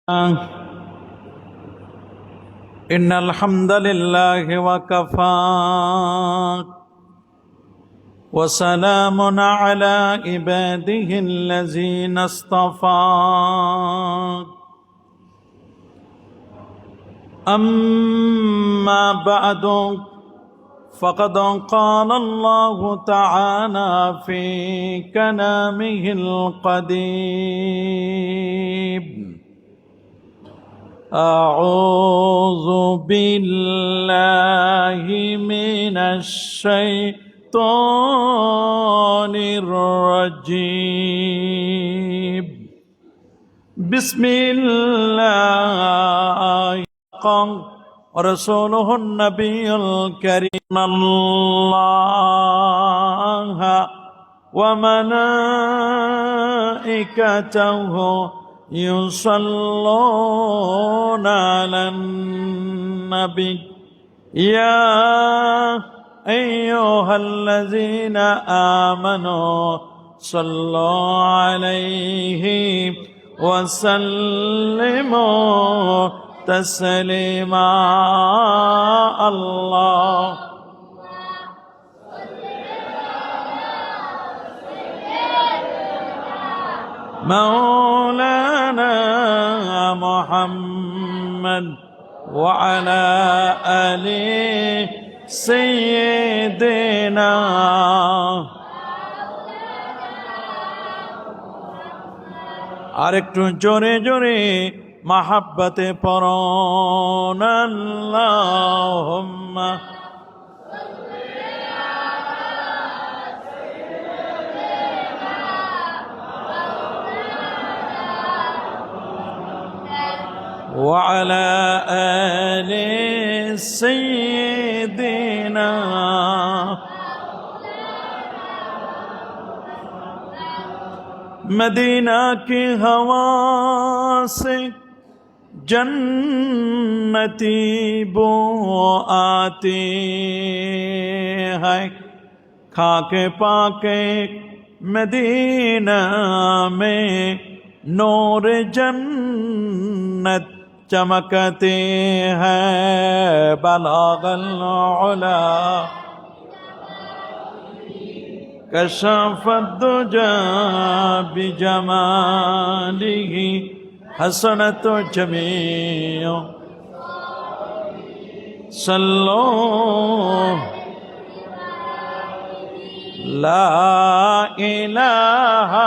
إن الحمد لله وكفى وسلام على عباده الذين اصطفى أما بعد فقد قال الله تعالى في كلامه القديم أعوذ بالله من الشيطان الرجيم بسم الله ورسوله النبي الكريم الله وملائكته يصلون على النبي يا أيها الذين آمنوا صلوا عليه وسلموا تسليما الله مولانا محمد وعلى آله سيدنا আরেকটু জোরে জোরে মাহাব্বতে পড়ুন আল্লাহুম্মা وعلى آل سيدنا मदीना की हवा से जन्नती बो आती है खाके पाके मदीना में नूर जन्नत चमकते हैं बलागल उला कशफ दुजा बिजमालिही हसनत जमीओ सल्लो ला इलाहा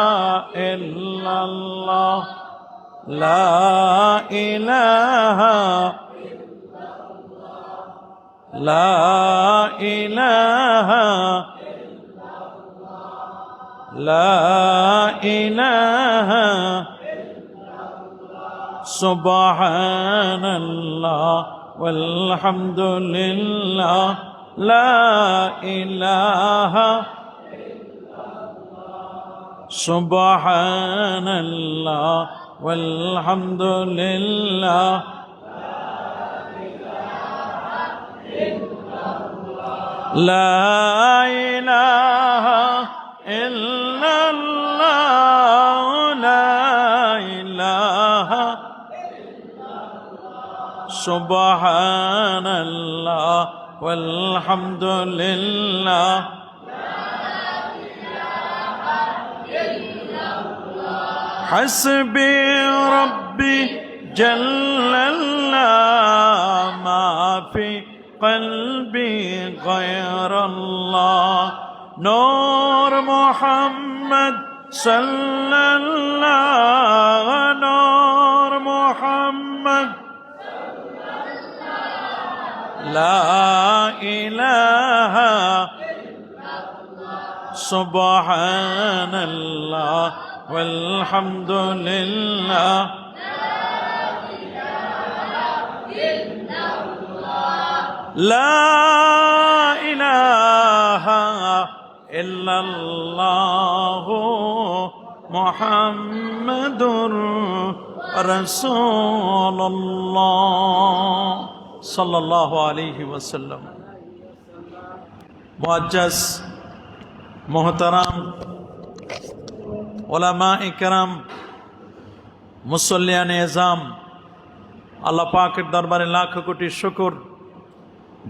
इल्लल्लाह ला इलाहा ला इलाहा ला इलाहा सुब्हानल्लाह वल्हम्दुलिल्लाह ला इलाहा सुब्हानल्लाह वल्हम्दुलिल्लाह ला इलाहा इल्लल्लाह ला इलाहा सुब्हानल्लाह वल्हम्दुलिल्लाह हस्बी रब्बी जल्लल्लाह मा फी क़ल्बी ग़ैरल्लाह नूर मुहम्मद सल्लल्लाह नूर मुहम्मद ला इलाहा सुब्हानल्लाह वल्हम्दुलिल्लाह ला इलाहा इल्लल्लाह मुहम्मदुर रसूलुल्लाह सल्लल्लाहु अलैहि वसल्लम। मुअज्जज़ मोहतरम उलमा इकराम मुसल्लियान एज़ाम আল্লাহ পাকের দরবারে লাখ কোটি শুকর,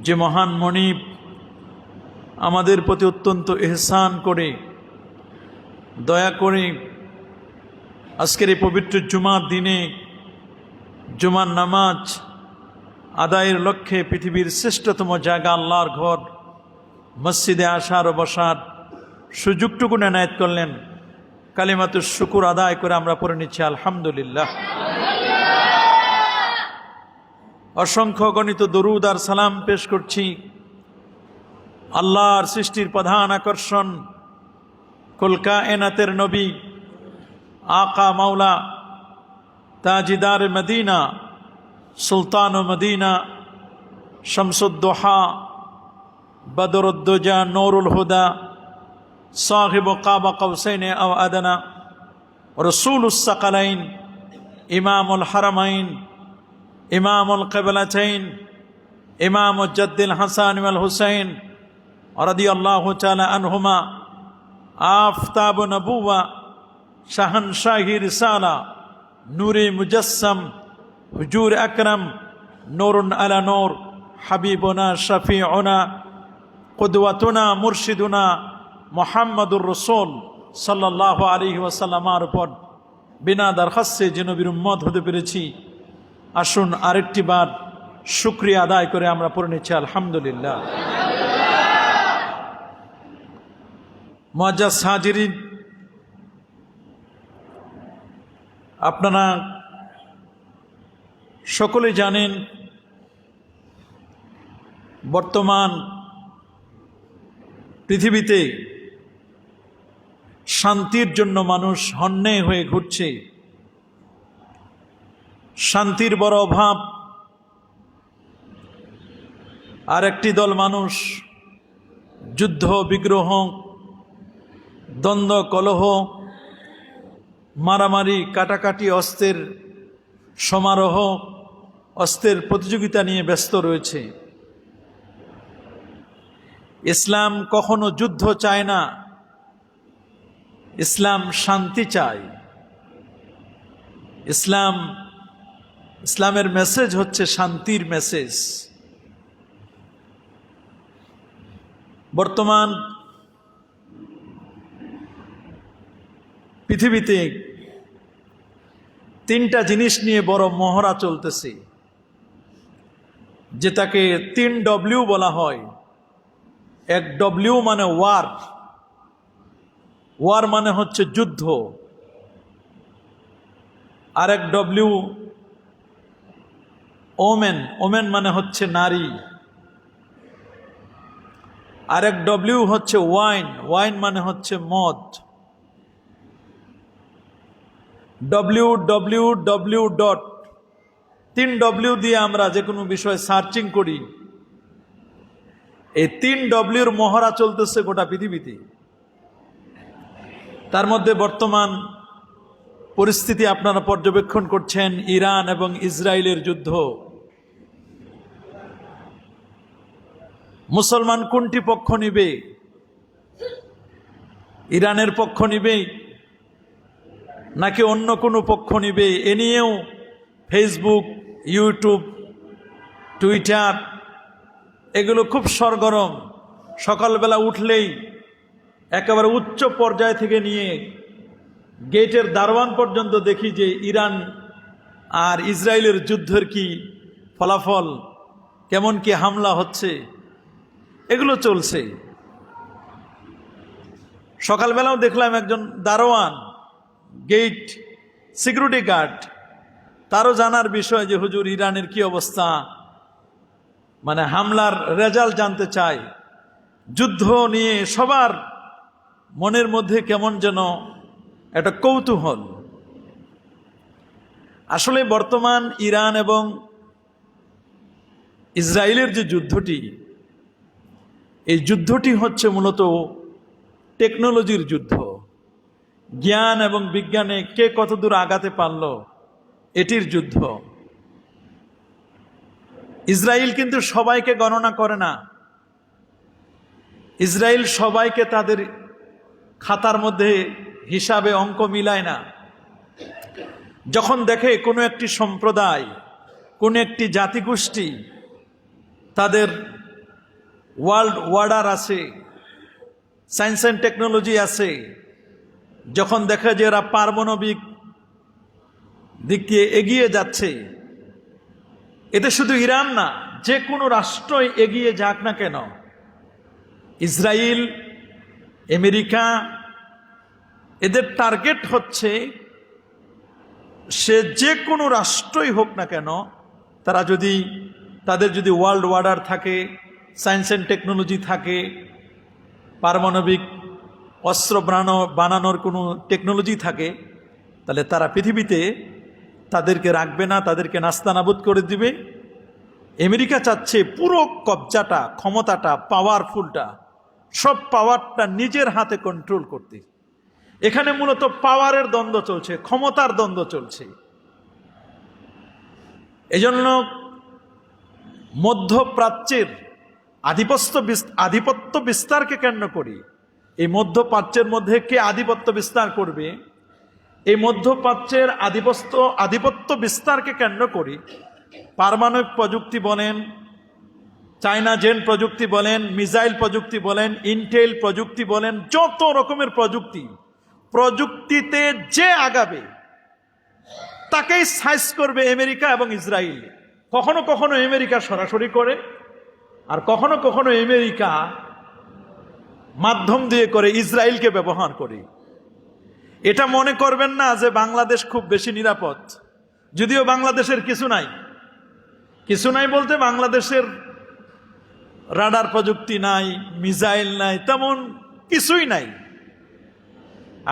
যে মহান মনিব আমাদের প্রতি অত্যন্ত ইহসান করে দয়া করে আজকের এই পবিত্র জুমার দিনে জুমার নামাজ আদায়ের লক্ষ্যে পৃথিবীর শ্রেষ্ঠতম জায়গা আল্লাহর ঘর মসজিদে আসার ও বসার সুযোগটুকু এনায়েত করলেন। কালিমাতুশ শুকুর আদায় করে আমরা পড়ে নিচ্ছি আলহামদুলিল্লাহ। অসংখ্য গণিত দরুদ আর সালাম পেশ করছি আল্লাহর সৃষ্টির প্রধান আকর্ষণ কুল কায়নাতের নবী আকা মাওলা তাজিদার মদিনা সুলতান মদিনা শামসুদ্দোহা বদরুদ্দোজা নূরুল হুদা সাহিব কাবা কৌসাইন আও আদনা রসুলুস সাকালাইন ইমামুল হারামাইন ইমামুল কিবলাতাইন ইমামুল জাদ্দিল হাসান ওয়াল হুসাইন রাদিয়াল্লাহু তাআলা আনহুমা আফতাব নবুওয়া শাহনশাহি রিসালা নূরে মুজাসসাম হুজুর আকরাম নূরুন আলা নূর হাবিবুনা শফিউনা কুদওয়াতুনা মুরশিদুনা মুহাম্মাদুর রাসূল সাল্লাল্লাহু আলাইহি ওয়াসাল্লামের উপর বিনা দরখাস্তে যে নবীর উম্মত হতে পেরেছি, আসুন আরেকটি বার শুকরিয়া আদায় করে আমরা পড়ে নিচ্ছি আলহামদুলিল্লাহ। মুআজ্জাজ হাজিরিন, আপনারা সকলে জানেন বর্তমান পৃথিবীতে শান্তির জন্য মানুষ হন্যে হয়ে ঘুরছে। শান্তির বড় অভাব। আর একটি দল মানুষ যুদ্ধ বিগ্রহ, দ্বন্দ্ব কলহ, মারামারি, কাটাকাটি, অস্ত্রের সমারোহ, অস্ত্রের প্রতিযোগিতা নিয়ে ব্যস্ত রয়েছে। ইসলাম কখনো যুদ্ধ চায় না, ইসলাম শান্তি চায়। ইসলামের মেসেজ হচ্ছে শান্তির মেসেজ। বর্তমান পৃথিবীতে তিনটা জিনিস নিয়ে বড় মহড়া চলতেছে, যেটাকে 3W বলা হয়। এক ডব্লিউ মানে ওয়ার, ওয়ার মানে হচ্ছে যুদ্ধ। আর এক ডব্লিউ ওমেন, ওমেন মানে হচ্ছে নারী। আর এক ডব্লিউ হচ্ছে ওয়াইন, ওয়াইন মানে হচ্ছে মদ। www. 3W দিয়ে আমরা যে কোনো বিষয় সার্চিং করি। এই 3Wর মহড়া চলতেছে গোটা পৃথিবীতে। তার মধ্যে বর্তমান পরিস্থিতি আপনারা পর্যবেক্ষণ করছেন, ইরান এবং ইসরায়েলের যুদ্ধ। মুসলমান কোনটি পক্ষ নিবে? ইরানের পক্ষ নিবে নাকি অন্য কোনো পক্ষ নিবে? এ নিয়েও ফেসবুক, ইউটিউব, টুইটার এগুলো খুব সরগরম। সকালবেলা উঠলেই একেবারে উচ্চ পর্যায় থেকে নিয়ে গেটের দারওয়ান পর্যন্ত দেখি যে ইরান আর ইসরায়েলের যুদ্ধের কি ফলাফল, কেমন কি হামলা হচ্ছে, এগুলো চলছে। সকালবেলাও দেখলাম একজন দারোয়ান, গেট সিকিউরিটি গার্ড, তারও জানার বিষয় যে হুজুর ইরানের কি অবস্থা, মানে হামলার রেজাল্ট জানতে চায়। যুদ্ধ নিয়ে সবার মনের মধ্যে কেমন যেন একটা কৌতূহল। আসলে বর্তমান ইরান এবং ইসরায়েলের যে যুদ্ধটি, এই যুদ্ধটি হচ্ছে মূলত টেকনোলজির যুদ্ধ। জ্ঞান এবং বিজ্ঞানে কে কতদূর আগাতে পারল, এটির যুদ্ধ। ইসরায়েল কিন্তু সবাইকে গণনা করে না। ইসরায়েল সবাইকে তাদের খাতার মধ্যে হিসাবে অঙ্ক মিলায় না। যখন দেখে কোনো একটি সম্প্রদায়, কোন একটি জাতিগোষ্ঠী তাদের ওয়ার্ল্ড অর্ডার আছে, সায়েন্স অ্যান্ড টেকনোলজি আছে, যখন দেখা যে এরা পারমাণবিক দিক দিয়ে এগিয়ে যাচ্ছে, এতে শুধু ইরান না, যে কোনো রাষ্ট্রই এগিয়ে যাক না কেন, ইসরায়েল, আমেরিকা, এদের টার্গেট হচ্ছে সে যে কোনো রাষ্ট্রই হোক না কেন, তাদের যদি ওয়ার্ল্ড অর্ডার থাকে, সায়েন্স অ্যান্ড টেকনোলজি থাকে, পারমাণবিক অস্ত্র বানানোর কোনো টেকনোলজি থাকে, তাহলে তারা পৃথিবীতে তাদেরকে রাখবে না, তাদেরকে নাস্তানাবুদ করে দিবে। আমেরিকা চাচ্ছে পুরো কবজাটা, ক্ষমতাটা, পাওয়ারফুলটা, সব পাওয়ারটা নিজের হাতে কন্ট্রোল করতে। এখানে মূলত পাওয়ারের দ্বন্দ্ব চলছে, ক্ষমতার দ্বন্দ্ব চলছে। এজন্য মধ্যপ্রাচ্যের আধিপত্য বিস্তারকে কেন্দ্র করি, এই মধ্যপ্রাচ্যের মধ্যে কে আধিপত্য বিস্তার করবে, এই মধ্যপ্রাচ্যের আধিপত্য বিস্তারকে কেন্দ্র করি পারমাণবিক প্রযুক্তি বলেন, চায়না জেন প্রযুক্তি বলেন, মিসাইল প্রযুক্তি বলেন, ইন্টেল প্রযুক্তি বলেন, যত রকমের প্রযুক্তিতে যে আগাবে তাকেই সাইজ করবে আমেরিকা এবং ইসরায়েল। কখনো কখনো আমেরিকা সরাসরি করে, আর কখনো কখনো আমেরিকা মাধ্যম দিয়ে করে, ইসরায়েলকে ব্যবহার করে। এটা মনে করবেন না যে বাংলাদেশ খুব বেশি নিরাপদ, যদিও বাংলাদেশের কিছু নাই বলতে বাংলাদেশের রাডার প্রযুক্তি নাই, মিসাইল নাই, তেমন কিছুই নাই।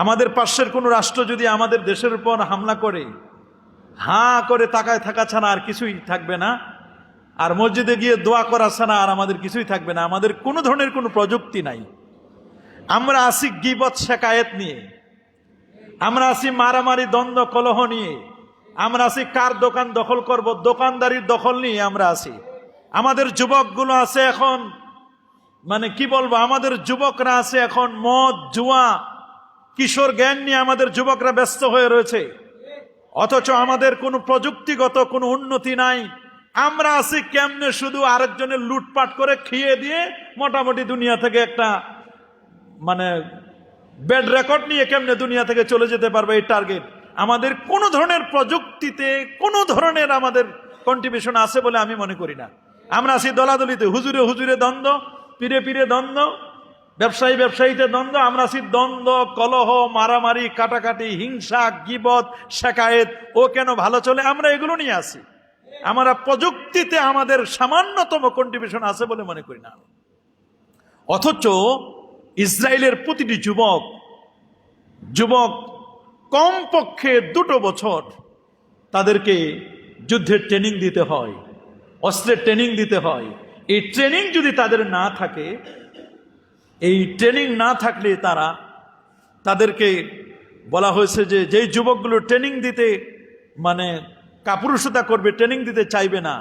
আমাদের পাশের কোনো রাষ্ট্র যদি আমাদের দেশের উপর হামলা করে, হাঁ করে তাকায় থাকা ছাড়া আর কিছুই থাকবে না, আর মসজিদে গিয়ে দোয়া করা ছাড়া আর আমাদের কিছুই থাকবে না। আমাদের কোনো ধরনের কোনো প্রযুক্তি নাই। আমরা আসি গীবত শেকায়েত নিয়ে, আমরা আসি মারামারি দ্বন্দ্ব কলহ নিয়ে, আমরা আসি কার দোকান দখল করব, দোকানদারির দখল নিয়ে আমরা আসি। আমাদের যুবকগুলো আছে এখন, মানে কি বলবো, আমাদের যুবকরা আছে এখন মদ, জুয়া, কিশোর গ্যাং নিয়ে আমাদের যুবকরা ব্যস্ত হয়ে রয়েছে। অথচ আমাদের কোনো প্রযুক্তিগত কোনো উন্নতি নাই। আমরা আছি কেমনে শুধু আরেকজনের লুটপাট করে খেয়ে দিয়ে মোটামুটি দুনিয়া থেকে একটা মানে ব্যাড রেকর্ড নিয়ে কেমনে দুনিয়া থেকে চলে যেতে পারবে, এই টার্গেট। আমাদের কোনো ধরনের প্রযুক্তিতে কোনো ধরনের আমাদের কন্ট্রিবিউশন আছে বলে আমি মনে করি না। আমরা আছি দলাদলিতে, হুজুরে হুজুরে দ্বন্দ্ব, পীরে পীরে দ্বন্দ্ব, ব্যবসায়ীতে দ্বন্দ্ব। আমরা আছি দ্বন্দ্ব, কলহ, মারামারি, কাটাকাটি, হিংসা, গীবত, শেকায়েত, ও কেন ভালো চলে, আমরা এগুলো নিয়ে আসি। আমরা প্রযুক্তিতে আমাদের সামান্যতম কন্ট্রিবিউশন আছে বলে মনে করি না। অথচ ইসরায়েলের প্রতিটি যুবক কমপক্ষে 2 বছর তাদেরকে যুদ্ধের ট্রেনিং দিতে হয়, অস্ত্রের ট্রেনিং দিতে হয়। এই ট্রেনিং যদি তাদের না থাকে, এই ট্রেনিং না থাকলে তাদেরকে বলা হয়েছে যে যেই যুবকগুলো ট্রেনিং দিতে মানে কাপুরুষতা করবে, ট্রেনিং দিতে চাইবে না,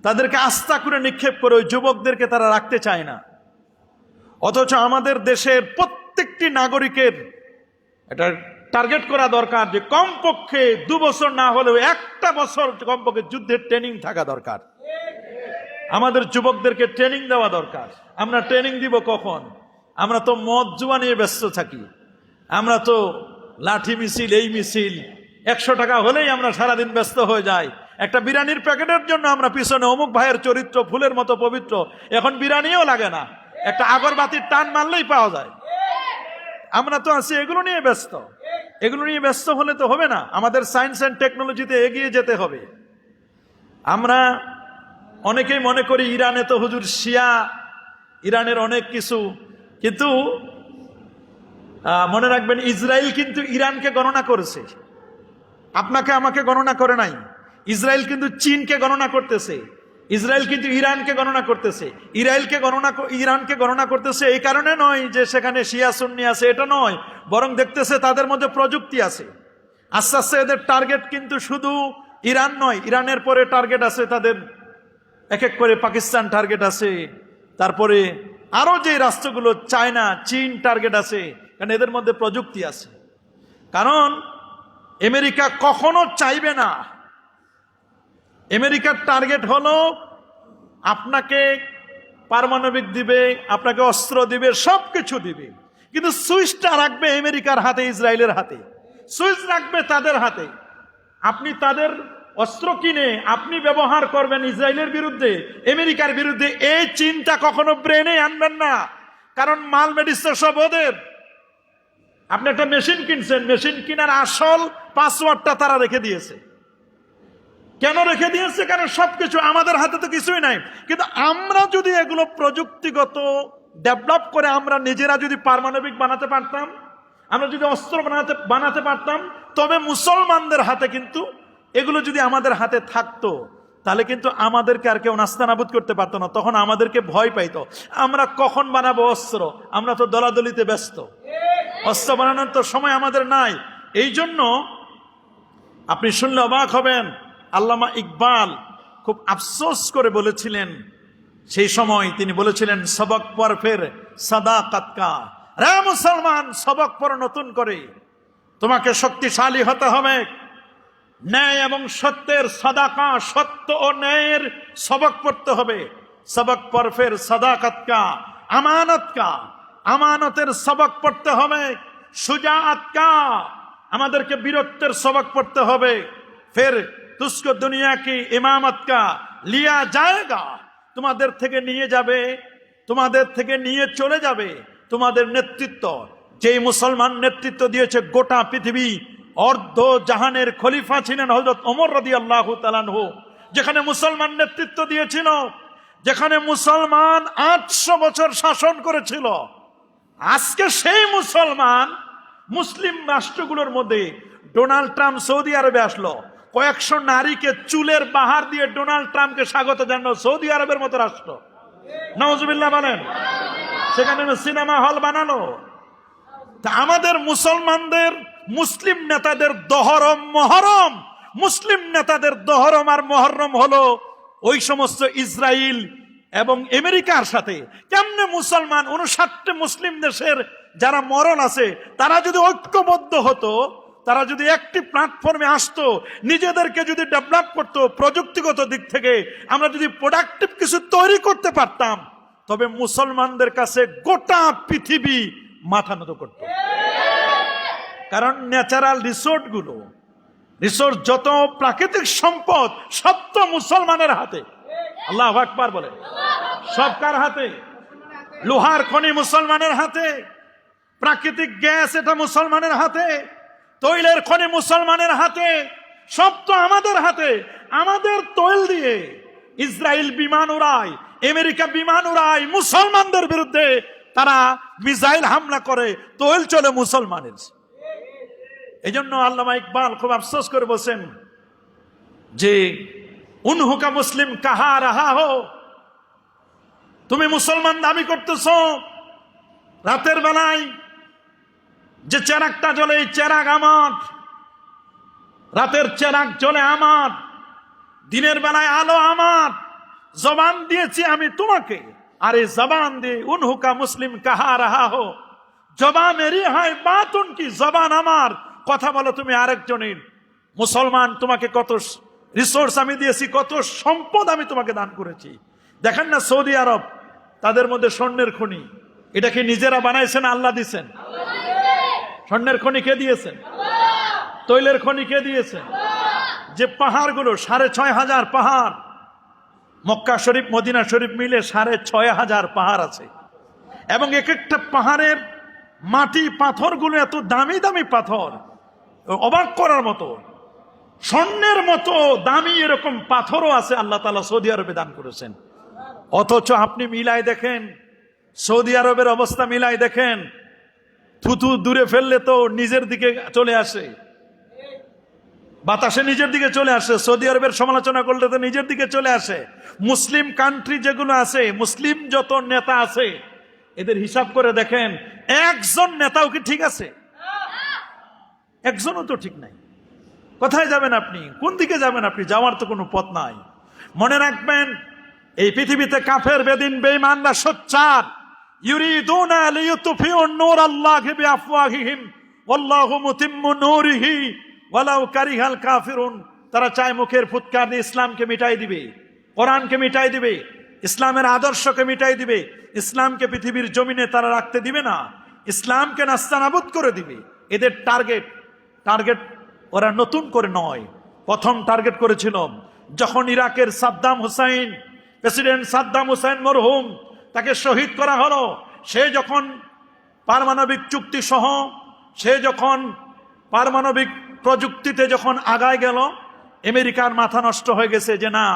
তাদেরকে আস্থা করে নিক্ষেপ করে ওই যুবকদেরকে তারা রাখতে চায় না। অথচ আমাদের দেশের প্রত্যেকটি নাগরিকের এটা টার্গেট করা দরকার যে কমপক্ষে 2 বছর না হলেও 1টা বছর কমপক্ষে যুদ্ধের ট্রেনিং থাকা দরকার। আমাদের যুবকদেরকে ট্রেনিং দেওয়া দরকার। আমরা ট্রেনিং দিব কখন? আমরা তো মদ জুয়া নিয়ে ব্যস্ত থাকি, আমরা তো লাঠি মিছিল, এই মিছিল, 100 টাকা হলেই আমরা সারাদিন ব্যস্ত হয়ে যাই। একটা বিরিয়ানির প্যাকেটের জন্য আমরা পিছনে অমুক ভাইয়ের চরিত্র ফুলের মতো পবিত্র, এখন বিরিয়ানিও লাগে না, একটা আগরবাতির টান মারলেই পাওয়া যায়। আমরা তো আছি এগুলো নিয়ে ব্যস্ত। এগুলো নিয়ে ব্যস্ত হলে তো হবে না, আমাদের সায়েন্স অ্যান্ড টেকনোলজিতে এগিয়ে যেতে হবে। আমরা অনেকেই মনে করি ইরানে তো হুজুর শিয়া, ইরানের অনেক কিছু, কিন্তু মনে রাখবেন ইসরায়েল কিন্তু ইরানকে গণনা করেছে, আপনাকে আমাকে গণনা করে নাই। ইসরায়েল কিন্তু চীনকে গণনা করতেছে, ইসরায়েল কিন্তু ইরানকে গণনা করতেছে। ইরানকে গণনা করতেছে এই কারণে নয় যে সেখানে শিয়া সুন্নি আছে, এটা নয়, বরং দেখতেছে তাদের মধ্যে প্রযুক্তি আছে। আস্তে আস্তে এদের টার্গেট কিন্তু শুধু ইরান নয়, ইরানের পরে টার্গেট আছে তাদের এক এক করে পাকিস্তান টার্গেট আছে, তারপরে আরো যে রাষ্ট্রগুলো চায়না, চীন টার্গেট আছে, কারণ এদের মধ্যে প্রযুক্তি আছে। কারণ আমেরিকা কখনো চাইবে না আমেরিকার টার্গেট হলো আপনাকে পারমাণবিক দিবে, আপনাকে অস্ত্র দিবে, সবকিছু দিবে, কিন্তু সুইচটা রাখবে আমেরিকার হাতে, ইসরায়েলের হাতে, সুইচ রাখবে তাদের হাতে। আপনি তাদের অস্ত্র কিনে আপনি ব্যবহার করবেন ইসরায়েলের বিরুদ্ধে, আমেরিকার বিরুদ্ধে, এই চিন্তা কখনো ব্রেনে আনবেন না, কারণ মাল মেডিসিন সব ওদের। আপনি একটা মেশিন কিনছেন, মেশিন কেনার আসল পাসওয়ার্ডটা তারা রেখে দিয়েছে। কেন রেখে দিয়েছে? কারণ সবকিছু আমাদের হাতে তো কিছুই নাই। কিন্তু আমরা যদি এগুলো প্রযুক্তিগত ডেভেলপ করে আমরা নিজেরা যদি পারমাণবিক বানাতে পারতাম, আমরা যদি অস্ত্র বানাতে পারতাম, তবে মুসলমানদের হাতে কিন্তু এগুলো যদি আমাদের হাতে থাকতো, তাহলে কিন্তু আমাদেরকে আর কেউ নাস্তানাবুদ করতে পারতো না। তখন আমাদেরকে ভয় পাইতো, আমরা কখন বানাবো অস্ত্র, আমরা তো দলাদলিতে ব্যস্ত, অস্ত্র বানানোর তো সময় আমাদের নাই। এই জন্য আপনি শুনলে অবাক হবেন, আল্লামা ইকবাল খুব আফসোস করে বলেছিলেন, সেই সময় তিনি বলেছিলেন, সবক পর ফের সাদাকাত কা, রে মুসলমান সবক পর নতুন করে, তোমাকে শক্তিশালী হতে হবে, ন্যায় এবং সত্যের সাদাকা, সত্য ও ন্যায়ের সবক পড়তে হবে। সবক পর ফের সাদাকাত কা, আমানত কা, আমানতের সবক পড়তে হবে। সুজাআত কা, আমাদেরকে বীরত্বের সবক পড়তে হবে। ফের তুস্কো দুনিয়া কি ইমামত কা লিয়া যায়গা, তোমাদের থেকে নিয়ে যাবে, তোমাদের থেকে নিয়ে চলে যাবে তোমাদের নেতৃত্ব। যেই মুসলমান নেতৃত্ব দিয়েছে গোটা পৃথিবী, অর্ধ জাহানের খলিফা ছিলেন হযরত ওমর রাদিয়াল্লাহু তাআলা আনহু, যেখানে মুসলমান নেতৃত্ব দিয়েছিল, যেখানে মুসলমান 800 বছর শাসন করেছিল। আজকে সেই মুসলমান মুসলিম রাষ্ট্রগুলোর মধ্যে, ডোনাল্ড ট্রাম্প সৌদি আরবে আসলো, কয়েকশো নারীকে চুলের বাহার দিয়ে ডোনাল্ড ট্রাম্পকে স্বাগত জানালো সৌদি আরবের মতো রাষ্ট্র, নাউজুবিল্লাহ বলেন, সেখানে সিনেমা হল বানালো। তা আমাদের মুসলমানদের মুসলিম নেতাদের দহরম মহরম, মুসলিম নেতাদের দহরম আর মহরম হলো ওই সমস্ত ইসরায়েল এবং আমেরিকার সাথে। কেমনে মুসলমান 59 মুসলিম দেশের যারা মরল আছে, তারা যদি ঐক্যবদ্ধ হতো, তারা যদি একটি প্ল্যাটফর্মে আসতো, নিজেদেরকে যদি ডেভেলপ করতো, প্রযুক্তিগত দিক থেকে আমরা যদি প্রোডাক্টিভ কিছু তৈরি করতে পারতাম, তবে মুসলমানদের কাছে গোটা পৃথিবী মাথা নত করত। কারণ ন্যাচারাল রিসোর্স যত প্রাকৃতিক সম্পদ সব তো মুসলমানের হাতে। আল্লাহু আকবার বলে, সব কার হাতে? লোহার খনি মুসলমানের হাতে, প্রাকৃতিক গ্যাস এটা মুসলমানের হাতে, তৈলের খনি মুসলমানের হাতে, সব তো আমাদের হাতে। আমাদের তৈল দিয়ে ইসরায়েল বিমান উড়ায়, আমেরিকা বিমান উড়ায়, মুসলমানদের বিরুদ্ধে তারা মিসাইল হামলা করে, তৈল চলে মুসলমানের। এই জন্য আল্লামা ইকবাল খুব আফসোস করে বলছেন যে উনহুকা মুসলিম কাহা রাহা হো, তুমি মুসলমান দাবি করতেছ, রাতের বেলায় যে চেরাগটা জ্বলে, এই চেরাগ আমার, রাতের চেরাগ জ্বলে আমার, দিনের বেলায় আলো আমার, জবান দিয়েছি আমি তোমাকে, আর এই জবান দিয়ে উনহুকা মুসলিম কাহা রাহা হো, জবান মেরি হয় বাত উনকি, জবান আমার, কথা বলো তুমি আরেকজনের। মুসলমান, তোমাকে কত রিসোর্স আমি দিয়েছি, কত সম্পদ আমি তোমাকে দান করেছি। দেখেন না সৌদি আরব, তাদের মধ্যে স্বর্ণের খনি, এটা কি নিজেরা বানাইছেন, আল্লাহ দিয়েছেন? স্বর্ণের খনি কে দিয়েছেন? তৈলের খনি কে দিয়েছেন? যে পাহাড়গুলো 6,500 পাহাড়, মক্কা শরীফ মদিনা শরীফ মিলে 6,500 পাহাড় আছে, এবং এক একটা পাহাড়ের মাটি পাথরগুলো এত দামি দামি পাথর, অবাক করার মতো, স্বর্ণের মতো দামি এরকম পাথরও আছে আল্লাহ তাআলা সৌদি আরবে দান করেছেন। অথচ আপনি মিলাই দেখেন, সৌদি আরবের অবস্থা মিলাই দেখেন, থুতু দূরে ফেললে তো নিজের দিকে চলে আসে, বাতাসে নিজের দিকে চলে আসে, সৌদি আরবের সমালোচনা করলে তো নিজের দিকে চলে আসে। মুসলিম কান্ট্রি যেগুলো আছে, মুসলিম যত নেতা আছে, এদের হিসাব করে দেখেন, একজন নেতাও কি ঠিক আছে? একজনও তো ঠিক নাই। কোথায় যাবেন আপনি? কোন দিকে যাবেন আপনি? যাওয়ার তো কোনো পথ নাই। মনে রাখবেন, এই পৃথিবীতে কাফের, বেদিন, বেঈমানরা সোচ্চার, ইউরিদুনা লিইউতফিউ নূরাল্লাহি বিআফওয়াহিহিম ওয়াল্লাহু মুতিম্মু নূরিহি ওয়ালাউ কারিহাল কাফিরুন। তারা চায় মুখের ফুৎকার দিয়ে ইসলামকে মিটাই দিবে, কোরআনকে মিটাই দিবে, ইসলামের আদর্শকে মিটাই দিবে। ইসলামকে পৃথিবীর জমিনে তারা রাখতে দিবে না, ইসলামকে নাস্তানাবুদ করে দিবে। এদের টার্গেট ওরা নতুন করে নয়, প্রথম টার্গেট করেছিল যখন ইরাকের সাদ্দাম হুসাইন, প্রেসিডেন্ট সাদ্দাম হুসাইন মরহুম, তাকে শহীদ করা হলো। সে যখন পারমাণবিক চুক্তি সহ, সে যখন পারমাণবিক প্রযুক্তিতে যখন আগায় গেল, আমেরিকার মাথা নষ্ট হয়ে গেছে যে না,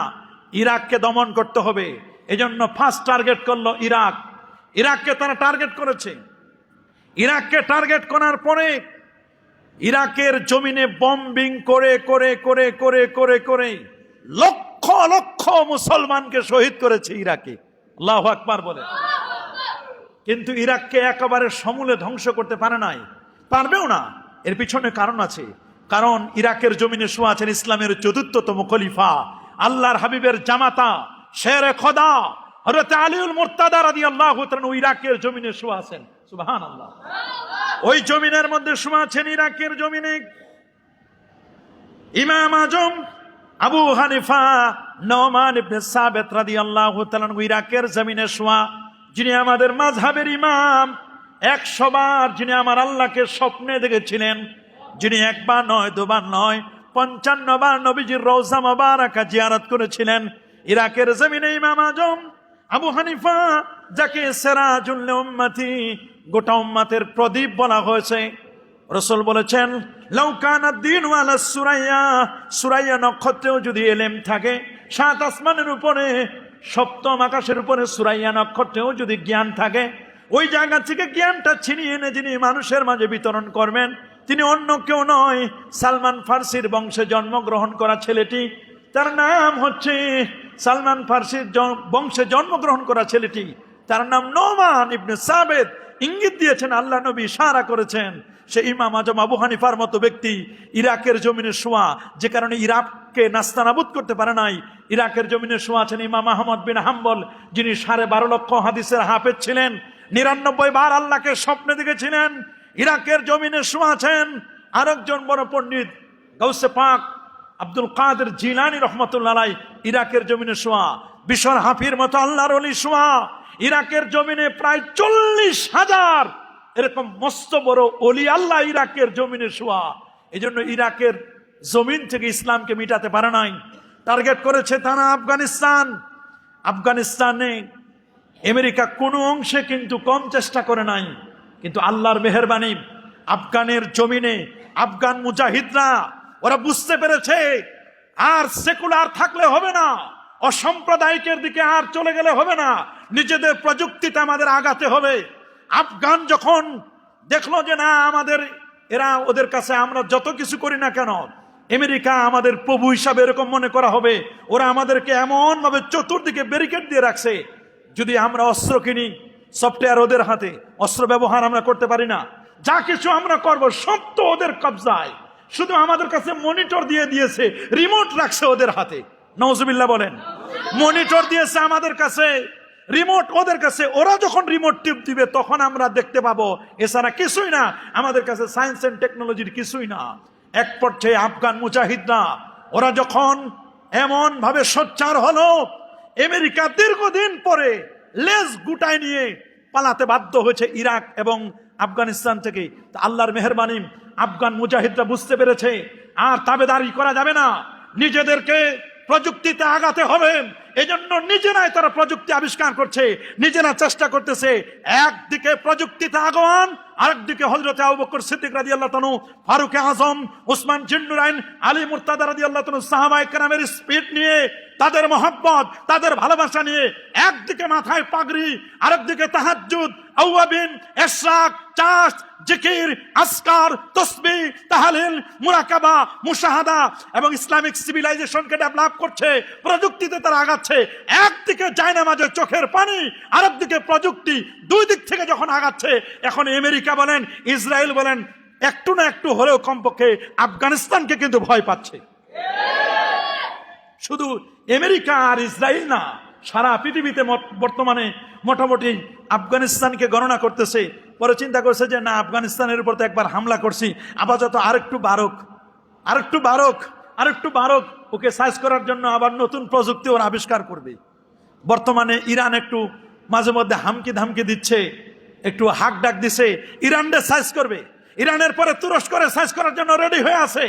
ইরাককে দমন করতে হবে। এজন্য ফার্স্ট টার্গেট করলো ইরাককে তারা টার্গেট করেছে। ইরাককে টার্গেট করার পরে ইরাকের জমিনে বম্বিং করে করে করে করে করে করে লক্ষ লক্ষ মুসলমানকে শহীদ করেছে ইরাকে। আল্লাহু আকবার বলে। কিন্তু ইরাককে একেবারে সমূলে ধ্বংস করতে পারে নাই, পারবেও না। এর পিছনে কারণ আছে, কারণ ইরাকের জমিনে শুয়ে আছেন ইসলামের চতুর্থতম খলিফা, আল্লাহর হাবিবের জামাতা, শেরে খোদা হযরত আলীউল মুর্তাদা রাদিয়াল্লাহু তাআলা ইরাকের জমিনে শুয়ে আছেন। সুবহানাল্লাহ। ওই জমিনের মধ্যে শুয়ে আছেন ইরাকের জমিনে ইমাম আজম আবু হানিফা নোমান ইবনে সাবিত রাদিয়াল্লাহু তাআলা ইরাকের জমিনে শুয়া, যিনি আমাদের মাযহাবের ইমাম, 100 বার যিনি আমার আল্লাহকে স্বপ্নে দেখেছিলেন, যিনি একবার নয় দুবার নয় 55 বার নবীজির রওজা মুবারাকা জিয়ারত করেছিলেন। ইরাকের জমিনে ইমাম আজম আবু হানিফা, যাকে সিরাজুল উম্মতি, গোটা উম্মতের প্রদীপ বলা হয়েছে। রাসূল বলেছেন লাউ কানা দ্বীনু আলা সুরাইয়া, সুরাইয়া নক্ষত্রেও যদি ইলম থাকে, 7 আসমানের উপরে 7ম আকাশের উপরে সুরাইয়া নক্ষত্রেও যদি জ্ঞান থাকে, ওই জায়গা থেকে জ্ঞানটা ছিনিয়ে এনে যিনি মানুষের মাঝে বিতরণ করবেন, তিনি অন্য কেউ নয়, সালমান ফার্সির বংশে জন্মগ্রহণ করা ছেলেটি। তার নাম হচ্ছে সালমান ফার্সির বংশে জন্মগ্রহণ করা ছেলেটি, তার নাম নোমান ইবনে সাবিত। ইঙ্গিত দিয়েছেন আল্লাহ নবী, ইশারা করেছেন সে ইমাম আজম আবু হানিফার মতো ব্যক্তি ইরাকের জমিনে শোয়া, যে কারণে ইরাককে নাস্তানাবুদ করতে পারে নাই। ইরাকের জমিনে শোয়া আছেন ইমাম আহমদ বিন হাম্বল, যিনি 12.5 লক্ষ হাদিসের হাফেজ ছিলেন, 99 বার আল্লাহকে স্বপ্নে দেখেছিলেন। ইরাকের জমিনে শোয়া আছেন আরেকজন বড় পণ্ডিত গাউসে পাক আব্দুল কাদের জিলানী রাহমাতুল্লাহ আলাইহি, ইরাকের জমিনে শোয়া। বিশর হাফির মতো আল্লাহর ওলি শোয়া। ইরাকের জমিনে প্রায় 40,000 এরকম মস্ত বড় ওলি আল্লাহ ইরাকের জমিনে শোয়া। এই জন্য ইরাকের জমিন থেকে ইসলামকে মিটাতে পারে নাই। টার্গেট করেছে তারা আফগানিস্তান। আফগানিস্তানে আমেরিকা কোনো অংশে কিন্তু কম চেষ্টা করে নাই, কিন্তু আল্লাহর মেহেরবানি আফগানের জমিনে আফগান মুজাহিদরা ওরা বুঝতে পেরেছে আর সেকুলার থাকলে হবে না, অসাম্প্রদায়িকের দিকে আর চলে গেলে হবে না, নিজেদের প্রযুক্তিতে আমাদের আগাতে হবে। আফগান যখন দেখলো যে না, আমাদের এরা ওদের কাছে আমরা যত কিছু করি না কেন, আমেরিকা আমাদের প্রভু হিসাবে এরকম মনে করা হবে, ওরা আমাদেরকে এমন ভাবে চতুর্দিকে ব্যারিকেড দিয়ে রাখছে, যদি আমরা অস্ত্র কিনি সফটওয়্যার ওদের হাতে, অস্ত্র ব্যবহার আমরা করতে পারি না, যা কিছু আমরা করব সব তো ওদের কবজায়, শুধু আমাদের কাছে মনিটর দিয়ে দিয়েছে, রিমোট রাখছে ওদের হাতে। নাউজুবিল্লাহ বলেন। মনিটর দিয়েছে আমাদের কাছে, রিমোট ওদের কাছে, ওরা যখন রিমোট টিপ দিবে তখন আমরা দেখতে পাবো, এছাড়া কিছুই না। আমাদের কাছে সায়েন্স এন্ড টেকনোলজির কিছুই না। এক পর্যায়ে আফগান মুজাহিদরা ওরা যখন এমন ভাবে সোচ্চার হলো, আমেরিকা দীর্ঘদিন পরে লেজ গুটায় নিয়ে পালাতে বাধ্য হয়েছে ইরাক এবং আফগানিস্তান থেকে। আল্লাহর মেহেরবানি আফগান মুজাহিদরা বুঝতে পেরেছে আর তাবেদারি করা যাবে না, নিজেদেরকে প্রযুক্তিতে আগাতে হবে। এজন্য নিজেরাই তারা প্রযুক্তি আবিষ্কার করছে, নিজেরা চেষ্টা করতেছে। একদিকে প্রযুক্তিতে আগান, আরেকদিকে হযরত আবু বকর সিদ্দিক রাদিয়াল্লাহু তাআলা, ফারুক আযম, ওসমান জিন্নুরাইন, আলী মুর্তাদা রাদিয়াল্লাহু তাআলা সাহাবায়ে কেরামের স্পিড নিয়ে, তাদের মহব্বত, তাদের ভালোবাসা নিয়ে একদিকে মাথায় পাগড়ি, আরেকদিকে তাহাজ্জুদ, আওয়াবিন, ইশরাক, চাষ, জিকির, আসকার, তাসবিহ, তাহলিল, মুরাকাবা, মুশাহাদা এবং ইসলামিক সিভিলাইজেশনকে ডেভেলপ করছে। প্রযুক্তিতে তারা আগাচ্ছে। একদিকে জায়নামাজের চোখের পানি, আরেকদিকে প্রযুক্তি, দুই দিক থেকে যখন আগাচ্ছে, এখন আমেরিকা বলেন, ইসরায়েল বলেন, একটু না একটু হলেও কমপক্ষে আফগানিস্তানকে কিন্তু ভয় পাচ্ছে। শুধু আমেরিকা আর ইসরায়েল না, সারা পৃথিবীতে বর্তমানে মোটামুটি আফগানিস্তানকে গণনা করতেছে। পরে চিন্তা করছে যে না, আফগানিস্তানের উপর তো একবার হামলা করছি, আপাতত আরেকটু বারক, আর একটু বাড়ক, ওকে সাইজ করার জন্য আবার নতুন প্রযুক্তি ওরা আবিষ্কার করবে। বর্তমানে ইরান একটু মাঝে মধ্যে হামকি ধামকি দিচ্ছে, একটু হাক ডাক দিছে, ইরানকে সাইজ করবে। ইরানের পরে তুরস্করে সাইজ করার জন্য রেডি হয়ে আছে,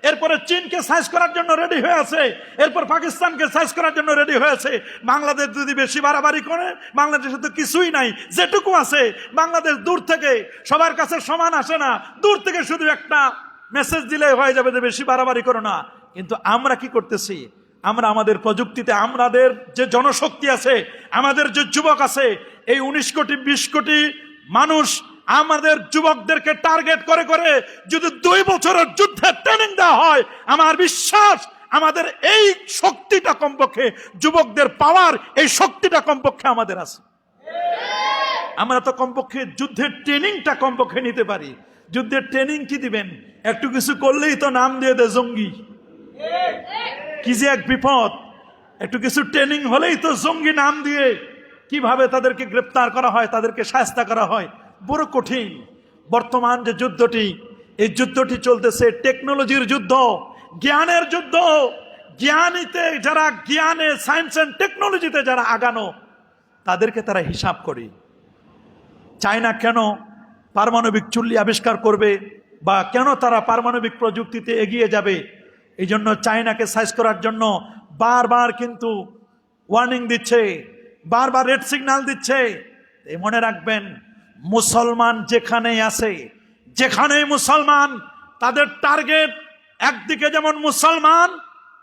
এরপরে চীনকে সাইজ করার জন্য রেডি হয়ে আছে, এরপর পাকিস্তানকে সাইজ করার জন্য রেডি হয়ে আছে। বাংলাদেশ যদি বেশি বাড়াবাড়ি করে, বাংলাদেশে তো কিছুই নাই, যেটুকু আছে বাংলাদেশ দূর থেকে সবার কাছে সমান আসে না, দূর থেকে শুধু একটা মেসেজ দিলে হয়ে যাবে যে বেশি বাড়াবাড়ি করো না। কিন্তু আমরা কি করতেছি? আমরা আমাদের প্রযুক্তিতে, আমাদের যে জনশক্তি আছে, আমাদের যে যুবক আছে, এই 19 কোটি 20 কোটি মানুষ আমাদের যুবকদেরকে টার্গেট করে করে যদি 2 বছরের যুদ্ধের ট্রেনিং দেওয়া হয়, আমার বিশ্বাস আমাদের এই শক্তিটা কমপক্ষে, যুবকদের পাওয়ার এই শক্তিটা কমপক্ষে আমাদের আছে। আমরা তো কমপক্ষে যুদ্ধের ট্রেনিংটা কমপক্ষে নিতে পারি। যুদ্ধের ট্রেনিং কি দিবেন? একটু কিছু করলেই তো নাম দিয়ে দেয় জঙ্গি। কি যে এক বিপদ! একটু কিছু ট্রেনিং হলেই তো জঙ্গি নাম দিয়ে কিভাবে তাদেরকে গ্রেপ্তার করা হয়, তাদেরকে শায়েস্তা করা হয়, বড় কঠিন। বর্তমান যে যুদ্ধটি, এই যুদ্ধটি চলতেছে টেকনোলজির যুদ্ধ, জ্ঞানের যুদ্ধ। জ্ঞানীতে যারা, জ্ঞানে, সায়েন্স এন্ড টেকনোলজিতে যারা আগানো, তাদেরকে তারা হিসাব করে। চায়না কেন পারমাণবিক চুল্লি আবিষ্কার করবে, বা কেন তারা পারমাণবিক প্রযুক্তিতে এগিয়ে যাবে? এই জন্য চায়নাকে সাইজ করার জন্য বারবার কিন্তু ওয়ার্নিং দিচ্ছে, বারবার রেড সিগন্যাল দিচ্ছে। মনে রাখবেন, মুসলমান যেখানেই আছে, যেখানেই মুসলমান, তাদের টার্গেট একদিকে যেমন মুসলমান,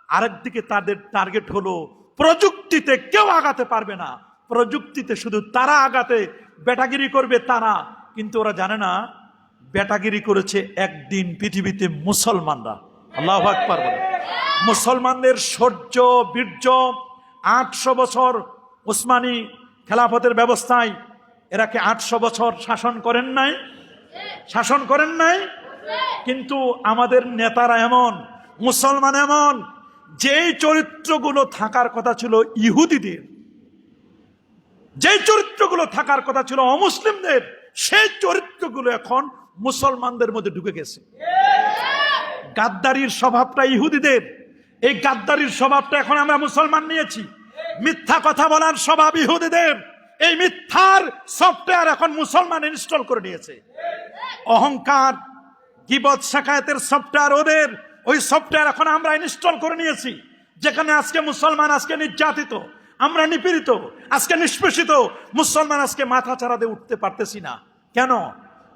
আরেকদিকে তাদের টার্গেট হলো প্রযুক্তিতে কেউ আগাতে পারবে না। প্রযুক্তিতে শুধু তারা আগাতে বেটাগিরি করবে তারা, কিন্তু ওরা জানে না বেটাগিরি করেছে একদিন পৃথিবীতে মুসলমানরা। আল্লাহু আকবার বলে। মুসলমানদের শৌর্য, বীর্য, 800 বছর উসমানী খেলাফতের ব্যবস্থায় এরা কি 800 বছর শাসন করেন নাই? শাসন করেন নাই? কিন্তু আমাদের নেতারা এমন, মুসলমান এমন, যেই চরিত্রগুলো থাকার কথা ছিল ইহুদিদের, যেই চরিত্রগুলো থাকার কথা ছিল অমুসলিমদের, সেই চরিত্রগুলো এখন মুসলমানদের মধ্যে ঢুকে গেছে। গাদ্দারির স্বভাবটা ইহুদিদের, এই গাদ্দারির স্বভাবটা এখন আমরা মুসলমান নিয়েছি। মিথ্যা কথা বলার স্বভাব ইহুদিদের, এই মিথ্যার সফটওয়্যার এখন মুসলমান ইনস্টল করে নিয়েছে। অহংকার, গীবত, শাকায়াতের সফটওয়্যার ওদের, ওই সফটওয়্যার এখন আমরা ইনস্টল করে নিয়েছি। যেখানে আজকে মুসলমান আজকে নির্যাতিত, আমরা নিপীড়িত, আজকে নিষ্পেষিত, মুসলমান আজকে মাথা চাড়া দিয়ে উঠতে পারতেছি না। কেন?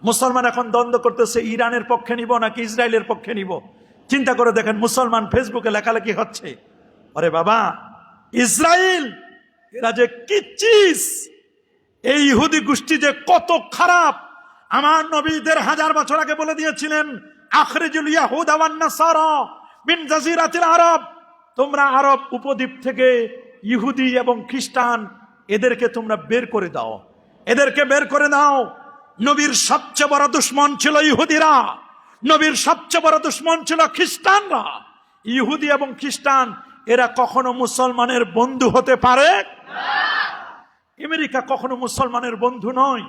মুসলমান এখন দ্বন্দ্ব করতেছে, ইরানের পক্ষে নিব নাকি ইসরায়েলের পক্ষে নিব। চিন্তা করে দেখেন, মুসলমান ফেসবুকে লেখালেখি হচ্ছে, আরে বাবা, ইসরায়েল এরা যে কি চিজ, এই ইহুদি গোষ্ঠী যে কত খারাপ। আমার নবী 1500 বছর আগে বলে দিয়েছিলেন, আখরিজুল ইয়াহুদা ওয়ান নাসারা মিন জাজিরাতিল আরব, তোমরা আরব উপদ্বীপ থেকে ইহুদি এবং খ্রিস্টান এদেরকে তোমরা বের করে দাও, এদেরকে বের করে দাও। নবীর সবচেয়ে বড় দুশমন ছিল ইহুদিরা, নবীর সবচেয়ে বড় দুশমন ছিল খ্রিস্টানরা। ইহুদি এবং খ্রিস্টান এরা কখনো মুসলমানের বন্ধু হতে পারে না। আমেরিকা কখনো মুসলমানের বন্ধু নয়।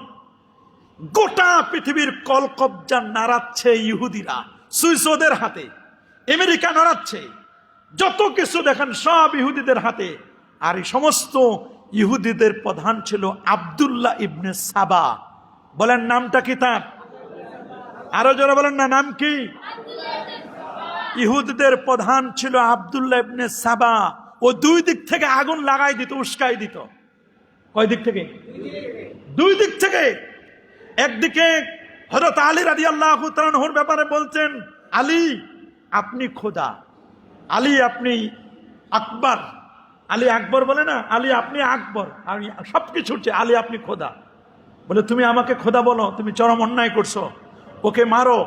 গোটা পৃথিবীর কলকবজা নাড়াচ্ছে ইহুদিরা, সুইস ওদের হাতে, আমেরিকা নাড়াচ্ছে, যত কিছু দেখেন সব ইহুদিদের হাতে। আর এই সমস্ত ইহুদিদের প্রধান ছিল আব্দুল্লাহ ইবনে সাবা। বলেন নামটা কি তার? আরো জোরে বলেন না, নাম কি? ইহুদিদের প্রধান ছিল আব্দুল্লাহ ইবনে সাবা। ও 2 দিক থেকে আগুন লাগাই দিত, উস্কাই দিত। কয় দিক থেকে? 2 দিক থেকে। একদিকে হযরত আলী রাদিয়াল্লাহু তাআলা আনহুর ব্যাপারে বলতেন, আলী আপনি খোদা, আলী আপনি আকবর। আলী আকবর বলে না, আলী আপনি আকবর, আমি সবকিছুর চেয়ে আলী আপনি খোদা। বলে তুমি আমাকে খোদা বলো, তুমি চরম অন্যায় করছো, ওকে মারো,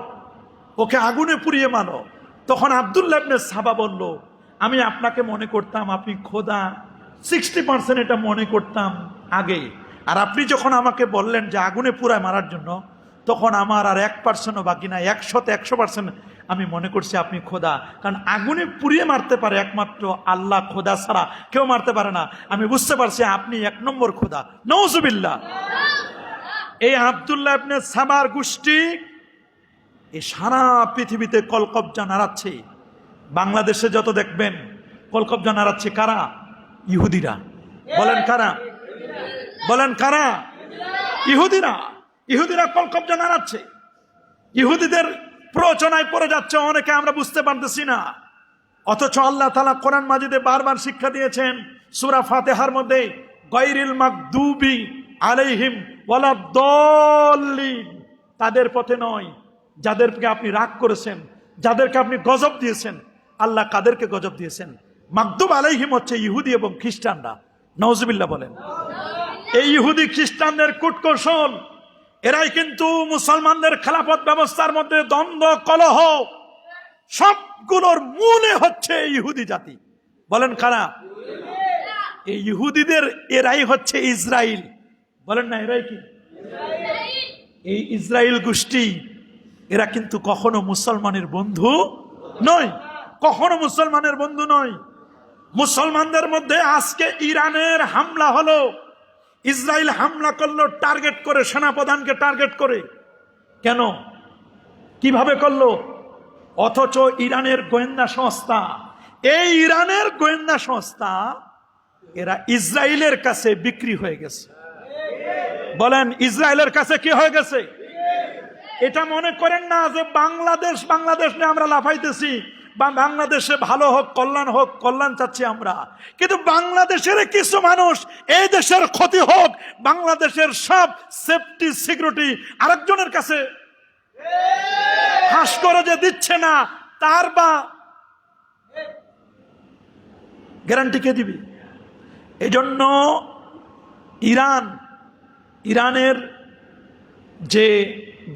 ওকে আগুনে পুড়িয়ে মারো। তখন আব্দুল্লাহ ইবনে সাবা বলল, আমি আপনাকে মনে করতাম আপনি খোদা 60% এটা মনে করতাম আগে, আর আপনি যখন আমাকে বললেন যে আগুনে পুড়ায় মারার জন্য, তখন আমার আর 1%ও বাকি না, 100% আমি মনে করছি আপনি খোদা। কারণ আগুনে পুড়িয়ে মারতে পারে একমাত্র আল্লাহ, খোদা ছাড়া কেউ মারতে পারে না। আমি বুঝতে পারছি আপনি 1 নম্বর খোদা। নাউজুবিল্লাহ। এই আব্দুল্লাহ ইবনে সাবার গোষ্ঠী এই সারা পৃথিবীতে কলকবজা নাড়াচ্ছে। বাংলাদেশে যত দেখবেন কলকব্জা নাড়াচ্ছে কারা? ইহুদিরা। বলেন কারা? বলেন কারা? ইহুদিরা। ইহুদিরা কলকব্জা নাড়াচ্ছে, ইহুদিদের প্ররোচনায় পড়ে যাচ্ছে অনেকে, আমরা বুঝতে পারতেছি না। অথচ আল্লাহ তাআলা কোরআন মাজিদে বারবার শিক্ষা দিয়েছেন সূরা ফাতিহার মধ্যে, গায়রিল মাগদুবি আলাইহিম ওয়ালাদ-দাল্লিন, তাদের পথে নয় যাদেরকে আপনি রাগ করেছেন, যাদেরকে আপনি গজব দিয়েছেন। আল্লাহ কাদেরকে গজব দিয়েছেন? মাগদুব আলাইহিম হচ্ছে ইহুদি এবং খ্রিস্টানরা। নাউজুবিল্লাহ বলেন। এই ইহুদি খ্রিস্টানদের কূটকৌশল, এরাই কিন্তু মুসলমানদের খেলাফত ব্যবস্থার মধ্যে দ্বন্দ্ব, কলহ সবগুলোর মূলে হচ্ছে ইহুদি জাতি। বলেন কারা? এই ইহুদিদের এরাই হচ্ছে ইসরাইল। বলেন না এরাই কি? এই ইসরাইল গোষ্ঠী, এরা কিন্তু কখনো মুসলমানের বন্ধু নয়, কখনো মুসলমানের বন্ধু নয়। মুসলমানদের মধ্যে আজকে ইরানের হামলা হলো, ইসরায়েল হামলা করলো টার্গেট করে, সেনাপ্রধানকে টার্গেট করে। কেন? কিভাবে করলো? অথচ ইরানের গোয়েন্দা সংস্থা, এই ইরানের গোয়েন্দা সংস্থা এরা ইসরায়েলের কাছে বিক্রি হয়ে গেছে। বলেন ইসরায়েলের কাছে কি হয়ে গেছে? এটা মনে করেন না যে বাংলাদেশ বাংলাদেশ নিয়ে আমরা লাফাইতেছি, বা বাংলাদেশে ভালো হোক, কল্যাণ হোক, কল্যাণ চাচ্ছি আমরা। কিন্তু বাংলাদেশের কিছু মানুষ এই দেশের ক্ষতি হোক, বাংলাদেশের সব সেফটি সিকিউরিটি আরেকজনের কাছে হাস করে যে দিচ্ছে না, তার বা গ্যারান্টি কে দিবি? এজন্য ইরানের যে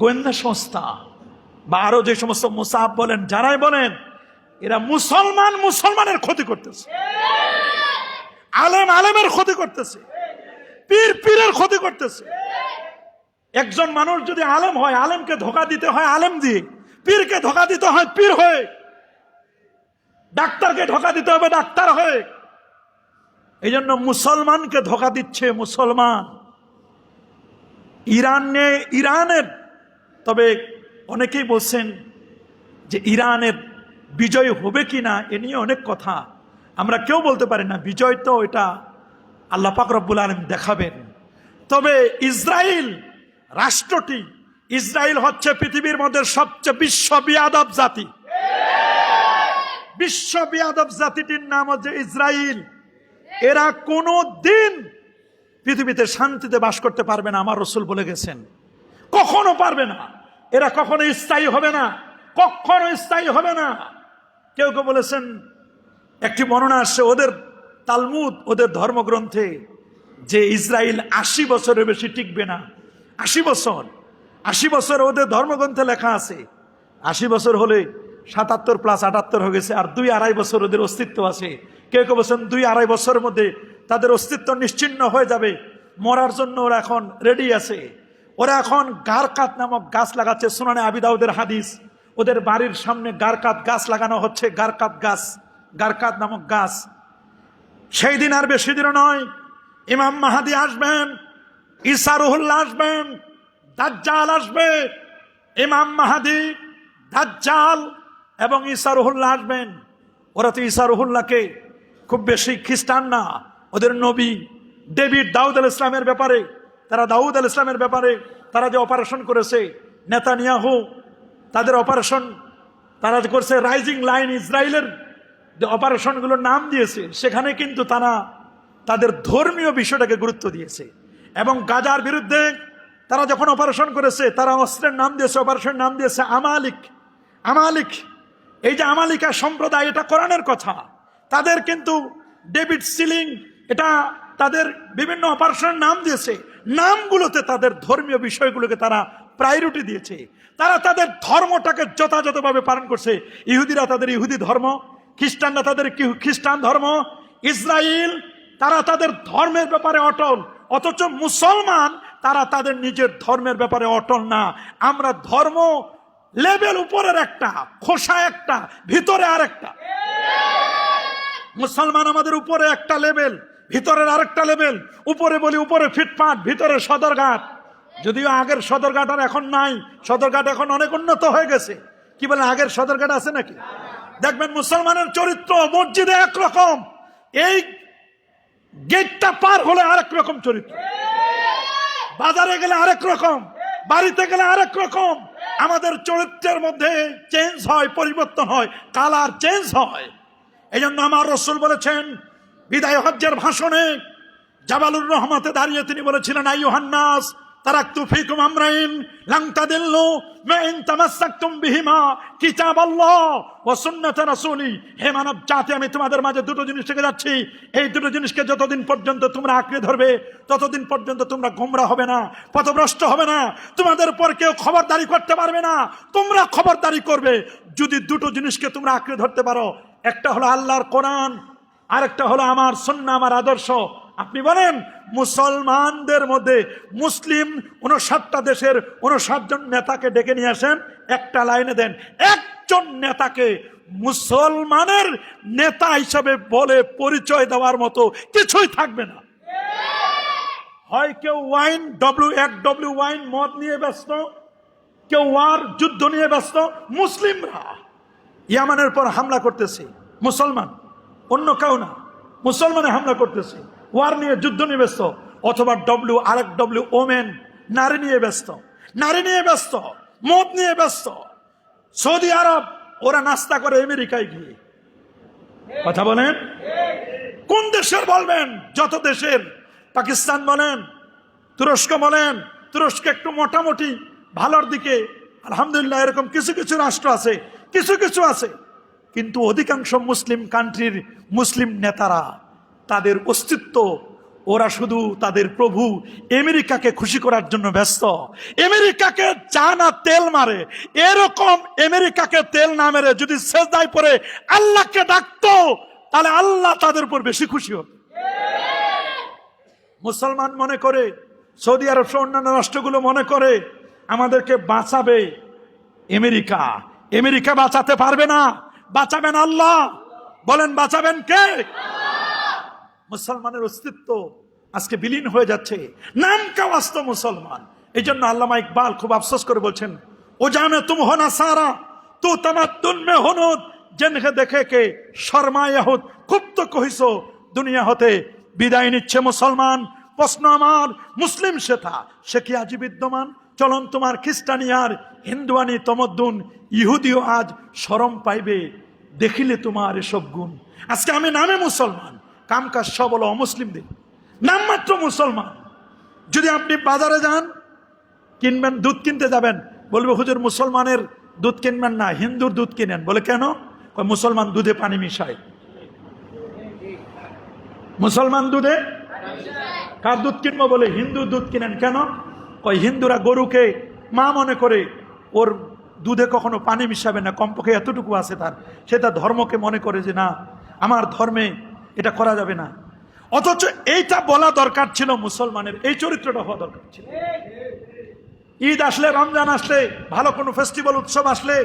গোয়েন্দা সংস্থা বা আরো যে সমস্ত মুসাহাব বলেন, যারাই বলেন, এরা মুসলমানের ক্ষতি করতেছে, আলেমের ক্ষতি করতেছে, পীরের ক্ষতি করতেছে। একজন মানুষ যদি আলেম হয়, আলেমকে ধোঁকা দিতে হয় আলেম দিয়ে, পীরকে ধোঁকা দিতে হয় পীর হয়ে, ডাক্তারকে ধোঁকা দিতে হবে ডাক্তার হয়ে। এই জন্য মুসলমানকে ধোঁকা দিচ্ছে মুসলমান। ইরানের তবে অনেকেই বলছেন যে ইরানের বিজয় হবে কিনা, এ নিয়ে অনেক কথা, আমরা কেউ বলতে পারি না। বিজয় তো এটা আল্লাহ পাক রব্বুল আলামিন দেখাবেন। তবে ইসরায়েল রাষ্ট্রটি, ইসরায়েল হচ্ছে পৃথিবীর মধ্যে সবচেয়ে বিশ্ব বিয়াদব জাতি। বিশ্ব বিয়াদব জাতিটির নাম হচ্ছে ইসরায়েল। এরা কোনো দিন পৃথিবীতে শান্তিতে বাস করতে পারবে না, আমার রাসূল বলে গেছেন, কখনো পারবে না। এরা কখনো স্থায়ী হবে না, কখনো স্থায়ী হবে না। কেউ কেউ বলেছেন, একটি বর্ণনা আসছে ওদের তালমুদ, ওদের ধর্মগ্রন্থে, যে ইসরায়েল 80 বছরের বেশি টিকবে না। 80 বছর ওদের ধর্মগ্রন্থে লেখা আছে। 80 বছর হলে 77 + 78 হয়ে গেছে, আর 2-2.5 বছর ওদের অস্তিত্ব আছে। কেউ কেউ বলছেন 2-2.5 বছরের মধ্যে তাদের অস্তিত্ব নিশ্চিহ্ন হয়ে যাবে, মরার জন্য ওরা এখন রেডি আছে। ওরা এখন গারকাত নামক গাছ লাগাচ্ছে, সুনানে আবি দাউদের হাদিস। ওদের বাড়ির সামনে গারকাত গাছ লাগানো হচ্ছে, গারকাত নামক গাছ। সেই দিন আর বেশি দিন নয়, ইমাম মাহাদি আসবেন, ঈসা রুহুল্লাহ আসবেন, দাজ্জাল আসবে। ইমাম মাহাদি, দাজ্জাল এবং ঈসা রুহুল্লাহ আসবেন। ওরা তো ঈসা রুহুল্লাহকে খুব বেশি খ্রিস্টান না, ওদের নবী দাউদ আলাইহিস সালামের ব্যাপারে, তারা দাউদ আলাইহিস সালামের ব্যাপারে তারা যে অপারেশন করেছে, নেতানিয়াহু তাদের অপারেশন তারা যে করছে, রাইজিং লাইন ইসরায়েলের যে অপারেশনগুলোর নাম দিয়েছে, সেখানে কিন্তু তারা তাদের ধর্মীয় বিষয়টাকে গুরুত্ব দিয়েছে। এবং গাজার বিরুদ্ধে তারা যখন অপারেশন করেছে, তারা অস্ত্রের নাম দিয়েছে, অপারেশনের নাম দিয়েছে আমালিক। এই যে আমালিকা সম্প্রদায়, এটা কোরআনের কথা। তাদের কিন্তু ডেভিড সিলিং, এটা তাদের বিভিন্ন অপারেশনের নাম দিয়েছে। নামগুলোতে তাদের ধর্মীয় বিষয়গুলোকে তারা প্রায়োরিটি দিয়েছে। তারা তাদের ধর্মটাকে যথাযথভাবে পালন করছে। ইহুদিরা তাদের ইহুদি ধর্ম, খ্রিস্টানরা তাদের খ্রিস্টান ধর্ম, ইসরায়েল তারা তাদের ধর্মের ব্যাপারে অটল। অথচ মুসলমান তারা তাদের নিজের ধর্মের ব্যাপারে অটল না। আমরা ধর্ম লেভেল উপরের একটা, খোসা একটা, ভিতরে আরেকটা। মুসলমান আমাদের উপরে একটা লেভেল, ভিতরের আরেকটা লেভেল। উপরে বলি উপরে ফিটফাট, ভিতরে সদরঘাট। যদিও আগের সদরঘাট আর এখন নাই, সদরঘাট এখন অনেক উন্নত হয়ে গেছে। কি বলে, আগের সদরঘাট আছে নাকি? দেখবেন মুসলমানের চরিত্র মসজিদে একরকম, এই গেটটা পার হলে আরেক রকম চরিত্র, বাজারে গেলে আরেক রকম, বাড়িতে গেলে আরেক রকম। আমাদের চরিত্রের মধ্যে চেঞ্জ হয়, পরিবর্তন হয়, কালার চেঞ্জ হয়। এই জন্য আমার রাসূল বলেছেন বিদায় হজ্জের ভাষণে জাবালুর রহমাতে দাঁড়িয়ে তিনি বলেছিলেন, আইয়ুহান নাস তারাকতু ফিকুম আমরাইন লান তাদিল্লু মা ইন তামাসসাকতুম বিহিমা কিতাবাল্লাহ ওয়া সুন্নাত রাসূলি। হে মানব জাতি, আমি তোমাদের মাঝে দুটো জিনিস রেখে যাচ্ছি। এই দুটো জিনিসকে যতদিন পর্যন্ত তোমরা আঁকড়ে ধরবে ততদিন পর্যন্ত তোমরা গোমরা হবে না, পথভ্রষ্ট হবে না। তোমাদের পর কেউ খবরদারি করতে পারবে না, তোমরা খবরদারি করবে। যদি দুটো জিনিসকে তোমরা আঁকড়ে ধরতে পারো, একটা হলো আল্লাহর কোরআন, আরেকটা হলো আমার সুন্নাহ, আমার আদর্শ। আপনি বলেন মুসলমানদের মধ্যে মুসলিম 59টা দেশের 59 জন নেতাকে ডেকে নিয়ে আসেন, একটা লাইনে দেন, একজন নেতাকে মুসলমানের নেতা হিসাবে বলে পরিচয় দেওয়ার মতো কিছুই থাকবে না। হয় কেউ ওয়াইন WXW ওয়াইন মদ নিয়ে ব্যস্ত, কেউ ওয়ার যুদ্ধ নিয়ে ব্যস্ত। মুসলিমরা ইয়ামানের পর হামলা করতেছে, মুসলমান, অন্য কেউ না, মুসলমানে হামলা করতেছে, ওয়ার নিয়ে যুদ্ধ নিয়ে ব্যস্ত। অথবা RXW ওমেন, নারী নিয়ে ব্যস্ত, নারী নিয়ে ব্যস্ত, মদ নিয়ে ব্যস্ত। সৌদি আরব ওরা নাস্তা করে আমেরিকায় গিয়ে। কথা বলেন কোন দেশের বলবেন? যত দেশের, পাকিস্তান বলেন, তুরস্ক বলেন, তুরস্ক একটু মোটামুটি ভালোর দিকে, আলহামদুলিল্লাহ এরকম কিছু কিছু রাষ্ট্র আছে, কিছু কিছু আছে। কিন্তু অধিকাংশ মুসলিম কান্ট্রির মুসলিম নেতারা, তাদের অস্তিত্ব, ওরা শুধু তাদের প্রভু আমেরিকাকে খুশি করার জন্য ব্যস্ত। আমেরিকাকে চা না তেল মারে, এরকম আমেরিকাকে তেল না মেরে যদি সেজদায় পড়ে আল্লাহকে ডাকতো, তাহলে আল্লাহ তাদের উপর বেশি খুশি হতো। মুসলমান মনে করে, সৌদি আরব সহ অন্যান্য রাষ্ট্রগুলো মনে করে আমাদেরকে বাঁচাবে আমেরিকা। আমেরিকা বাঁচাতে পারবে না, বাঁচাবেন আল্লাহ। বলেন বাঁচাবেন কে? মুসলমানের অস্তিত্ব আজকে বিলীন হয়ে যাচ্ছে, নাম কাওয়াস্ত মুসলমান। এই জন্য আল্লামা ইকবাল খুব আফসোস করে বলছেন, ও জানে তুম হো না সারা তু তামাদ্দুন মে হনুদ জিনহে দেখে কে শর্মা ইয়াহুদ। খুব তো কহিছো দুনিয়া হতে বিদায় নিচ্ছে মুসলমান। প্রশ্ন আমার, মুসলিম সেথা সে কি আজি বিদ্যমান? চলন তোমার খ্রিস্টানিয়ার হিন্দুয়ানি তমদ্দুন, ইহুদিও আজ শরম পাইবে দেখিলে তোমার এসব গুণ। আজকে আমি নামে মুসলমান, কামকাজ সব হলো অমুসলিমদের, নামমাত্র মুসলমান। যদি আপনি বাজারে যান, কিনবেন, দুধ কিনতে যাবেন, বলবে হুজুর মুসলমানের দুধ কিনবেন না, হিন্দুর দুধ কিনেন। বলে কেন? মুসলমান দুধে পানি মিশায়। মুসলমান দুধে, কার দুধ কিনবো? বলে হিন্দু দুধ কিনেন। কেন? হিন্দুরা গরুকে মা মনে করে, ওর দুধে কখনো পানি মিশাবে না, কমপক্ষে এতটুকু আছে তার, সে তার ধর্মকে মনে করে যে না, আমার ধর্মে এটা করা যাবে না। অথচ এইটা বলা দরকার ছিল মুসলমানের, এই চরিত্রটা হওয়া দরকার ছিল। ঈদ আসলে, রমজান আসলে, ভালো কোনো ফেস্টিভ্যাল উৎসব আসলে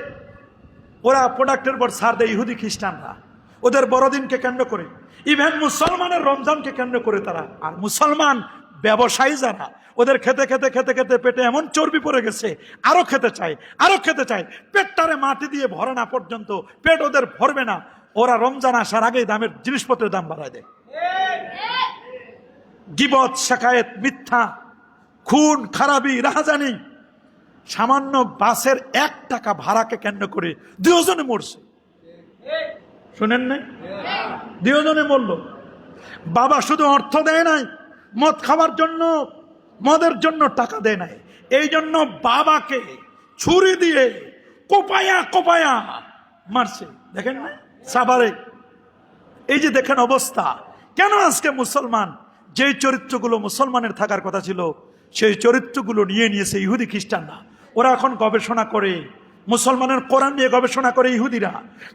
ওরা প্রোডাক্টের পর ছাড় দেয় ইহুদি খ্রিস্টানরা, ওদের বড়দিনকে কেন্দ্র করে, ইভেন মুসলমানের রমজানকে কেন্দ্র করে তারা। আর মুসলমান ব্যবসায়ী যারা, ওদের খেতে খেতে খেতে খেতে পেটে এমন চর্বি পড়ে গেছে, আরো খেতে চায়, আরো খেতে চায়, পেটটারে মাটি দিয়ে ভরে না পর্যন্ত পেট ওদের ভরবে না, ওরা রমজান আসার আগেই দামের জিনিসপত্রের দাম বাড়ায় দেয়। গীবত, শাকায়েত, মিথ্যা, খুন খারাপি, রাহাজানি। সামান্য বাসের 1 টাকা ভাড়াকে কেন্দ্র করে 2 জনে মরছে, শুনেন নাই? 2 জনে মরল। বাবা শুধু অর্থ দেয় নাই, মদ খাবার জন্য, মদের জন্য টাকা দেয় নাই, এই জন্য বাবাকে ছুরি দিয়ে কোপায়া কোপায়া মারছে। দেখেন না সাভারে? এই যে দেখেন অবস্থা। কেন আজকে মুসলমান যেই চরিত্রগুলো মুসলমানের থাকার কথা ছিল, সেই চরিত্রগুলো নিয়ে নিয়েছে ইহুদি খ্রিস্টানরা। ওরা এখন গবেষণা করে, মুসলমানের কোরআন নিয়ে গবেষণা করে ইহুদিরা,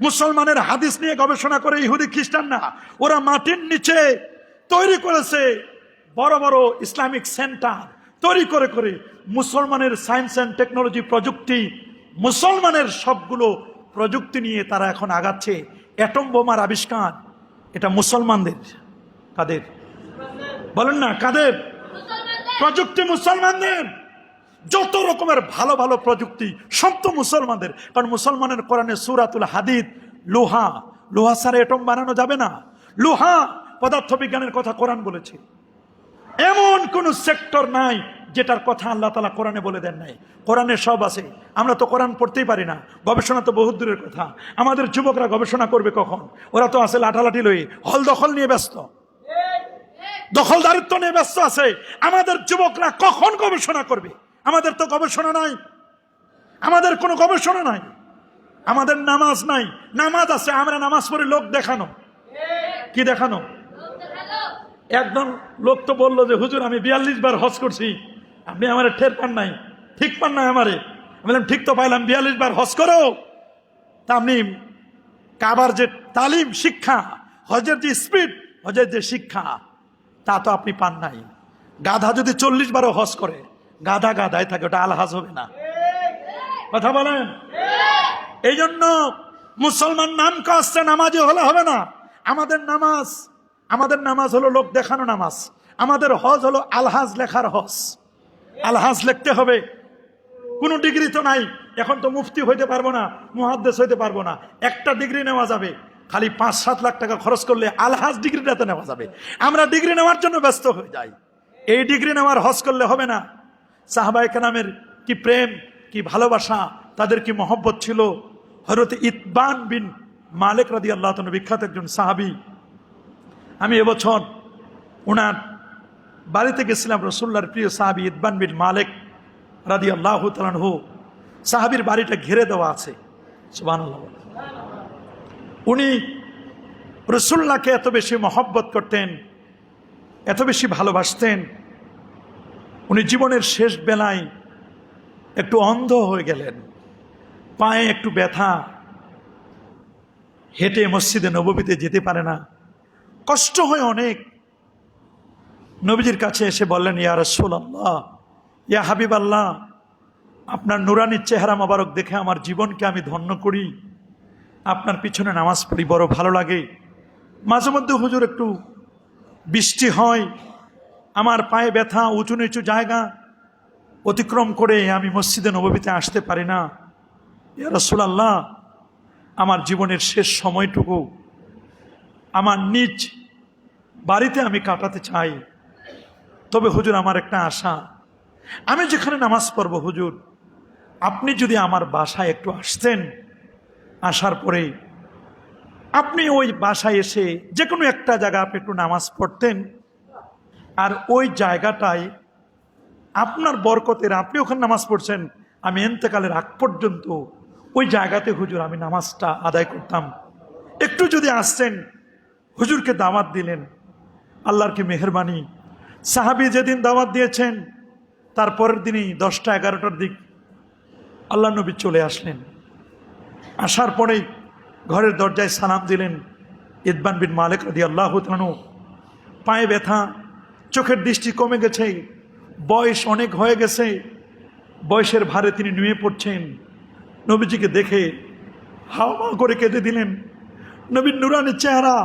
মুসলমানের হাদিস নিয়ে গবেষণা করে ইহুদি খ্রিস্টানরা। ওরা মাটির নিচে তৈরি করেছে বড় বড় ইসলামিক সেন্টার, তৈরি করে করে মুসলমানের সায়েন্স অ্যান্ড টেকনোলজি, প্রযুক্তি, মুসলমানের সবগুলো প্রযুক্তি নিয়ে তারা এখন আগাচ্ছে। অ্যাটম বোমার আবিষ্কার, এটা মুসলমানদের। কাদের বলেন না? কাদের? প্রযুক্তি মুসলমানদের। যত রকমের ভালো ভালো প্রযুক্তি সব তো মুসলমানদের। কারণ মুসলমানের কোরআনে সূরাতুল হাদিদ লোহা, লোহা ছাড়া এটম বানানো যাবে না। লোহা পদার্থবিজ্ঞানের কথা কোরআন বলেছে। এমন কোন সেক্টর নাই যেটার কথা আল্লাহ তাআলা কোরআনে বলে দেন নাই। কোরআনে সব আছে, আমরা তো কোরআন পড়তেই পারি না। গবেষণা তো বহুত দূরের কথা। আমাদের যুবকরা গবেষণা করবে কখন? ওরা তো আছে লাঠালাঠি লই, হল দখল নিয়ে ব্যস্ত, দখলদারিত্ব নিয়ে ব্যস্ত আছে। আমাদের যুবকরা কখন গবেষণা করবে? আমাদের তো গবেষণা নাই, আমাদের কোনো গবেষণা নাই, আমাদের নামাজ নাই। নামাজ আছে, আমরা নামাজ পড়ে লোক দেখানো। কি দেখানো? একজন লোক তো বললো যে হুজুর আমি 42 বার হজ করছি, আপনি আমার ঠের পান নাই, ঠিক পান নাই আমারে। আমি বললাম ঠিক তো পাইলাম, 42 বার হজ করো, তা আপনি কাবার যে তালিম শিক্ষা, হজের যে স্পিড, হজের যে শিক্ষা, তা তো আপনি পান নাই। গাধা যদি 40 বারও হজ করে, গাধা গাধাই থাকে, ওটা আলহাজ হবে না। কথা বলেন? এই জন্য মুসলমান নাম কাজছে, নামাজে হলে হবে না। আমাদের নামাজ হলো লোক দেখানো নামাজ। আমাদের হজ হলো আলহাজ লেখার হজ। আলহাজ লিখতে হবে, কোনো ডিগ্রি তো নাই। এখন তো মুফতি হইতে পারবো না, মুহাদ্দিস হইতে পারবো না। একটা ডিগ্রি নেওয়া যাবে, খালি 5-7 লাখ টাকা খরচ করলে আলহাজ ডিগ্রিটাতে নেওয়া যাবে। আমরা ডিগ্রি নেওয়ার জন্য ব্যস্ত হয়ে যাই। এই ডিগ্রি নেওয়ার হজ করলে হবে না। সাহাবায়ে কেরামের কি প্রেম, কি ভালোবাসা, তাদের কি মহব্বত ছিল। হযরত ইতবান বিন মালিক রাদিয়াল্লাহু তাআলা বিখ্যাত একজন সাহাবী। আমি এবছর ওনার বাড়িতে গেছিলাম। রাসূলুল্লাহর প্রিয় সাহাবী ইতবান বিন মালিক রাদিয়াল্লাহু তাআলা আনহু, সাহাবীর বাড়িটা ঘিরে দেওয়া আছে। সুবহানাল্লাহ। উনি রাসূলুল্লাহকে এত বেশি মহব্বত করতেন, এত বেশি ভালোবাসতেন। উনি জীবনের শেষ বেলায় একটু অন্ধ হয়ে গেলেন, পায়ে একটু ব্যথা, হেঁটে মসজিদে নববীতে যেতে পারে না, কষ্ট হয় অনেক। নবীজির কাছে এসে বললেন, ইয়া রাসূলুল্লাহ, ইয়া হাবিবাল্লাহ, আপনার নুরানি চেহারা মোবারক দেখে আমার জীবনকে আমি ধন্য করি, আপনার পিছনে নামাজ পড়ি, বড় ভালো লাগে। মাঝে মধ্যে হুজুর একটু বৃষ্টি হয়, আমার পায়ে ব্যথা, উঁচু নিচু জায়গা অতিক্রম করে আমি মসজিদে নববীতে আসতে পারি না। ইয়া রাসূলুল্লাহ, আমার জীবনের শেষ সময়টুকু আমার নিজ বাড়িতে আমি কাটাতে চাই। তবে হুজুর আমার একটা আশা, আমি যেখানে নামাজ পড়ব হুজুর, আপনি যদি আমার বাসায় একটু আসতেন, আসার পরে আপনি ওই বাসায় এসে যে কোনো একটা জায়গা আপনি একটু নামাজ পড়তেন, আর ওই জায়গাটায় আপনার বরকতের, আপনি ওখানে নামাজ পড়ছেন, আমি ইন্তেকালের আগ পর্যন্ত ওই জায়গাতে হুজুর আমি নামাজটা আদায় করতাম। একটু যদি আসতেন। হুজুরকে দাওয়াত দিলেন। আল্লাহর কি মেহেরবানি, সাহাবী যেদিন দাওয়াত দিয়েছেন তার পরের দিনই 10টা-11টার দিক আল্লাহ নবী চলে আসলেন। আসার পরেই ঘরের দরজায় সালাম দিলেন। ইতবান বিন মালিক রাদিয়াল্লাহু তাআলা আনহু, পায়ে ব্যথা, চোখের দৃষ্টি কমে গেছে, বয়স অনেক হয়ে গেছে, বয়সের ভারে তিনি নুয়ে পড়ছেন। নবীজিকে দেখে হাওয়া করে কেঁদে দিলেন। নবীর নুরানি চেহারা,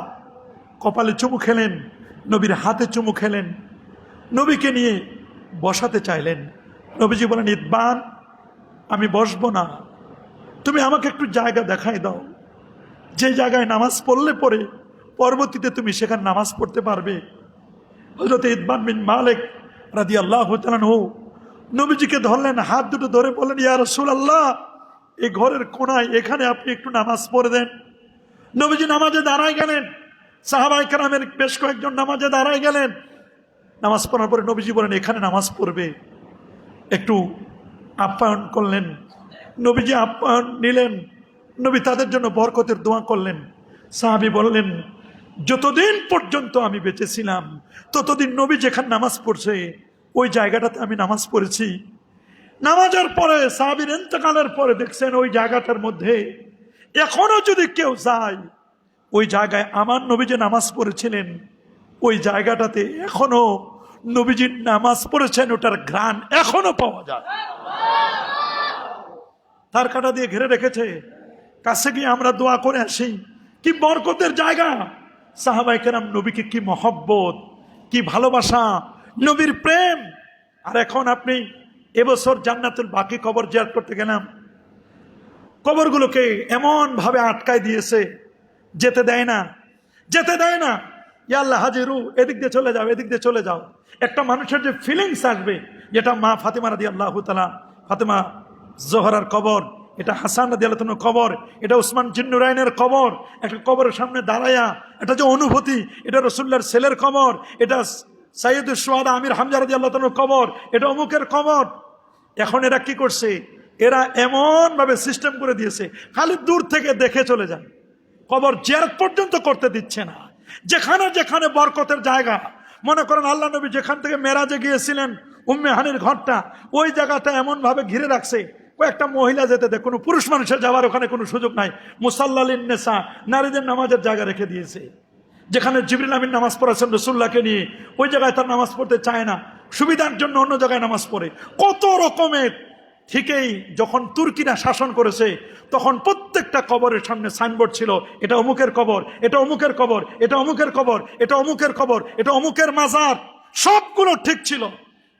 কপালে চুমু খেলেন, নবীর হাতে চুমু খেলেন, নবীকে নিয়ে বসাতে চাইলেন। নবীজি বলেন, ইতবান, আমি বসবো না, তুমি আমাকে একটু জায়গা দেখাই দাও, যে জায়গায় নামাজ পড়লে পরে পরবর্তীতে তুমি সেখানে নামাজ পড়তে পারবে। হযরত ইতবান বিন মালিক রাদিয়াল্লাহু তাআলা আনহু নবীজিকে ধরলেন, হাত দুটো ধরে বললেন, ইয়া রাসূলুল্লাহ, এই ঘরের কোনায় এখানে আপনি একটু নামাজ পড়ে দেন। নবীজি নামাজে দাঁড়ায় গেলেন। সাহাবায়ে কেরামের বেশ কয়েকজন নামাজে দাঁড়ায় গেলেন। নামাজ পড়ার পরে নবীজি বলেন, এখানে নামাজ পড়বে, একটু আপ্যায়ন করলেন। নবীজি আপ্যায়ন নিলেন। নবী তাদের জন্য বরকতের দোয়া করলেন। সাহাবী বললেন, যতদিন পর্যন্ত আমি বেঁচে ছিলাম ততদিন নবী যেখানে নামাজ পড়ছে ওই জায়গাটাতে আমি নামাজ পড়েছি। নামাজের পরে, সাহাবীর ইন্তেকালের পরে দেখছেন ওই জায়গাটার মধ্যে এখনো যদি কেউ যায়, ওই জায়গায় আমার নবী যে নামাজ পড়েছিলেন ওই জায়গাটাতে এখনো নবীজির নামাজ পড়েছেন, ওটার ঘ্রাণ এখনো পাওয়া যায়। তার কাটা দিয়ে ঘিরে রেখেছে। কাছে গিয়ে আমরা দোয়া করে আসি। কি বরকতের জায়গা! সাহাবায়ে কেরাম নবীকে কি মহব্বত, কি ভালোবাসা, নবীর প্রেম। আর এখন আপনি এবছর জান্নাতুল বাকি কবর জিয়ারত করতে গেলাম, কবরগুলোকে এমন ভাবে আটকায় দিয়েছে, যেতে দেয় না, যেতে দেয় না। ইয়া আল্লাহ হাজিরু, এদিক দিয়ে চলে যাও, এদিক দিয়ে চলে যাও। একটা মানুষের যে ফিলিংস আসবে, যেটা মা ফাতেমা রাদিয়াল্লাহু তাআলা, ফাতেমা জোহরার কবর, এটা হাসান রাদিয়াল্লাহু তাআলার কবর, এটা উসমান জিন্নুরাইনের কবর, একটা কবরের সামনে দাঁড়ায়া এটা যে অনুভূতি, এটা রাসূলুল্লাহর ছেলের কবর, এটা সাইয়্যিদুশ শুহাদা আমির হামজা রাদিয়াল্লাহু তাআলার কবর, এটা অমুকের কবর। এখন এরা কি করছে? এরা এমন ভাবে সিস্টেম করে দিয়েছে, খালি দূর থেকে দেখে চলে যান, কবর জিয়ারত পর্যন্ত করতে দিচ্ছে না। যেখানে যেখানে বরকতের জায়গা, মনে করেন আল্লাহ নবী যেখান থেকে মেরাজে গিয়েছিলেন, উম্মে হানির ঘরটা, ওই জায়গাটা এমন ভাবে ঘিরে রাখছে, কয়েকটা মহিলা যেতে দেয়, কোনো পুরুষ মানুষের যাওয়ার ওখানে কোনো সুযোগ নাই। মুসাল্লালিন নেসা, নারীদের নামাজের জায়গা রেখে দিয়েছে। যেখানে জিবরিল আমিন নামাজ পড়েছেন রাসূলুল্লাহকে নিয়ে, ওই জায়গায় তার নামাজ পড়তে চায় না, সুবিধার জন্য অন্য জায়গায় নামাজ পড়ে। কত রকমের। ঠিকই যখন তুর্কিরা শাসন করেছে, তখন প্রত্যেকটা কবরের সামনে সাইনবোর্ড ছিল, এটা অমুকের কবর, এটা অমুকের কবর, এটা অমুকের কবর, এটা অমুকের কবর, এটা অমুকের মাজার, সবগুলো ঠিক ছিল।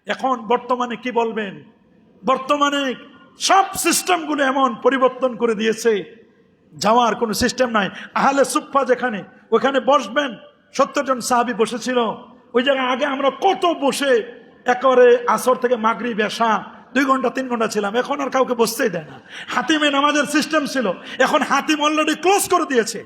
এখন বর্তমানে কি বলবেন? বর্তমানে সব সিস্টেমগুলো এমন পরিবর্তন করে দিয়েছে, যাওয়ার কোনো সিস্টেম নাই। আহলে সুফফা যেখানে, ওখানে বসবেন, 70 জন সাহাবী বসেছিল ওই জায়গায়। আগে আমরা কত বসে একেবারে আসর থেকে মাগরিব এশা 2 ঘন্টা 3 ঘন্টা ছিলাম, এখন আর কাউকে বসতেই দেয় না। হাতিমে নামাজের সিস্টেম ছিল, এখন হাতিম অলরেডি ক্লোজ করে দিয়েছে,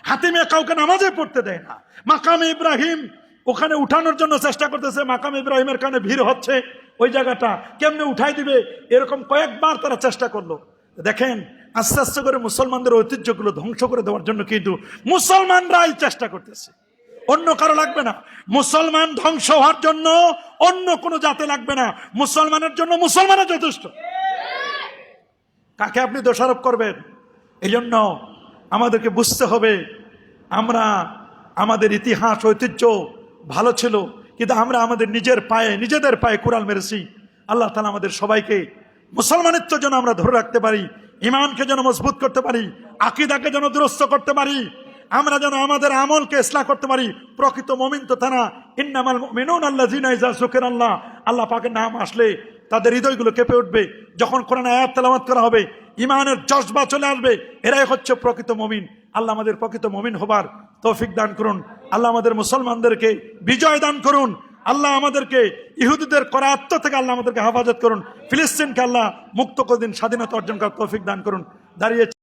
হাতিমে কাউকে নামাজে পড়তে দেয় না। মাকামে ইব্রাহিম ওখানে উঠানোর জন্য চেষ্টা করতেছে, মাকাম ইব্রাহিমের কারণে ভিড় হচ্ছে, ওই জায়গাটা কেমনে উঠাই দিবে, এরকম কয়েকবার তারা চেষ্টা করলো। দেখেন আস্তে আস্তে করে মুসলমানদের ঐতিহ্যগুলো ধ্বংস করে দেওয়ার জন্য কিন্তু মুসলমানরাই চেষ্টা করতেছে, অন্য কারো লাগবে না। মুসলমান ধ্বংস হওয়ার জন্য অন্য কোনো জাতি লাগবে না, মুসলমানের জন্য মুসলমানের যথেষ্ট। কাকে আপনি দোষারোপ করবেন? এই জন্য আমাদেরকে বুঝতে হবে, আমরা আমাদের ইতিহাস ঐতিহ্য ভালো ছিল, কিন্তু আমরা আমাদের নিজেদের পায়ে কুড়াল মেরেছি। আল্লাহ তাআলা আমাদের সবাইকে মুসলমানিত্ব যেন আমরা ধরে রাখতে পারি, ইমানকে যেন মজবুত করতে পারি, আকীদাকে যেন দুরস্ত করতে পারি, আমরা যেন আমাদের আমলকে ইসলাহ করতে পারি। প্রকৃত মুমিন তো তারা, ইন্নামাল মুমিনুনা আল্লাযিনা ইযা যুকিরাল্লাহ, আল্লাহ পাকের নাম আসলে তাদের হৃদয়গুলো কেঁপে উঠবে। যখন কোরআন আয়াত তেলাওয়াত করা হবে, ইমানের জজবা চলে আসবে, এরাই হচ্ছে প্রকৃত মুমিন। আল্লাহ আমাদের প্রকৃত মুমিন হবার তৌফিক দান করুন। আল্লাহ আমাদের মুসলমানদেরকে বিজয় দান করুন। আল্লাহ আমাদেরকে ইহুদিদের করায়ত্ত থেকে আল্লাহ আমাদেরকে হেফাজত করুন। ফিলিস্তিনকে আল্লাহ মুক্ত করে দিন, স্বাধীনতা অর্জন করার তৌফিক দান করুন। দাঁড়িয়ে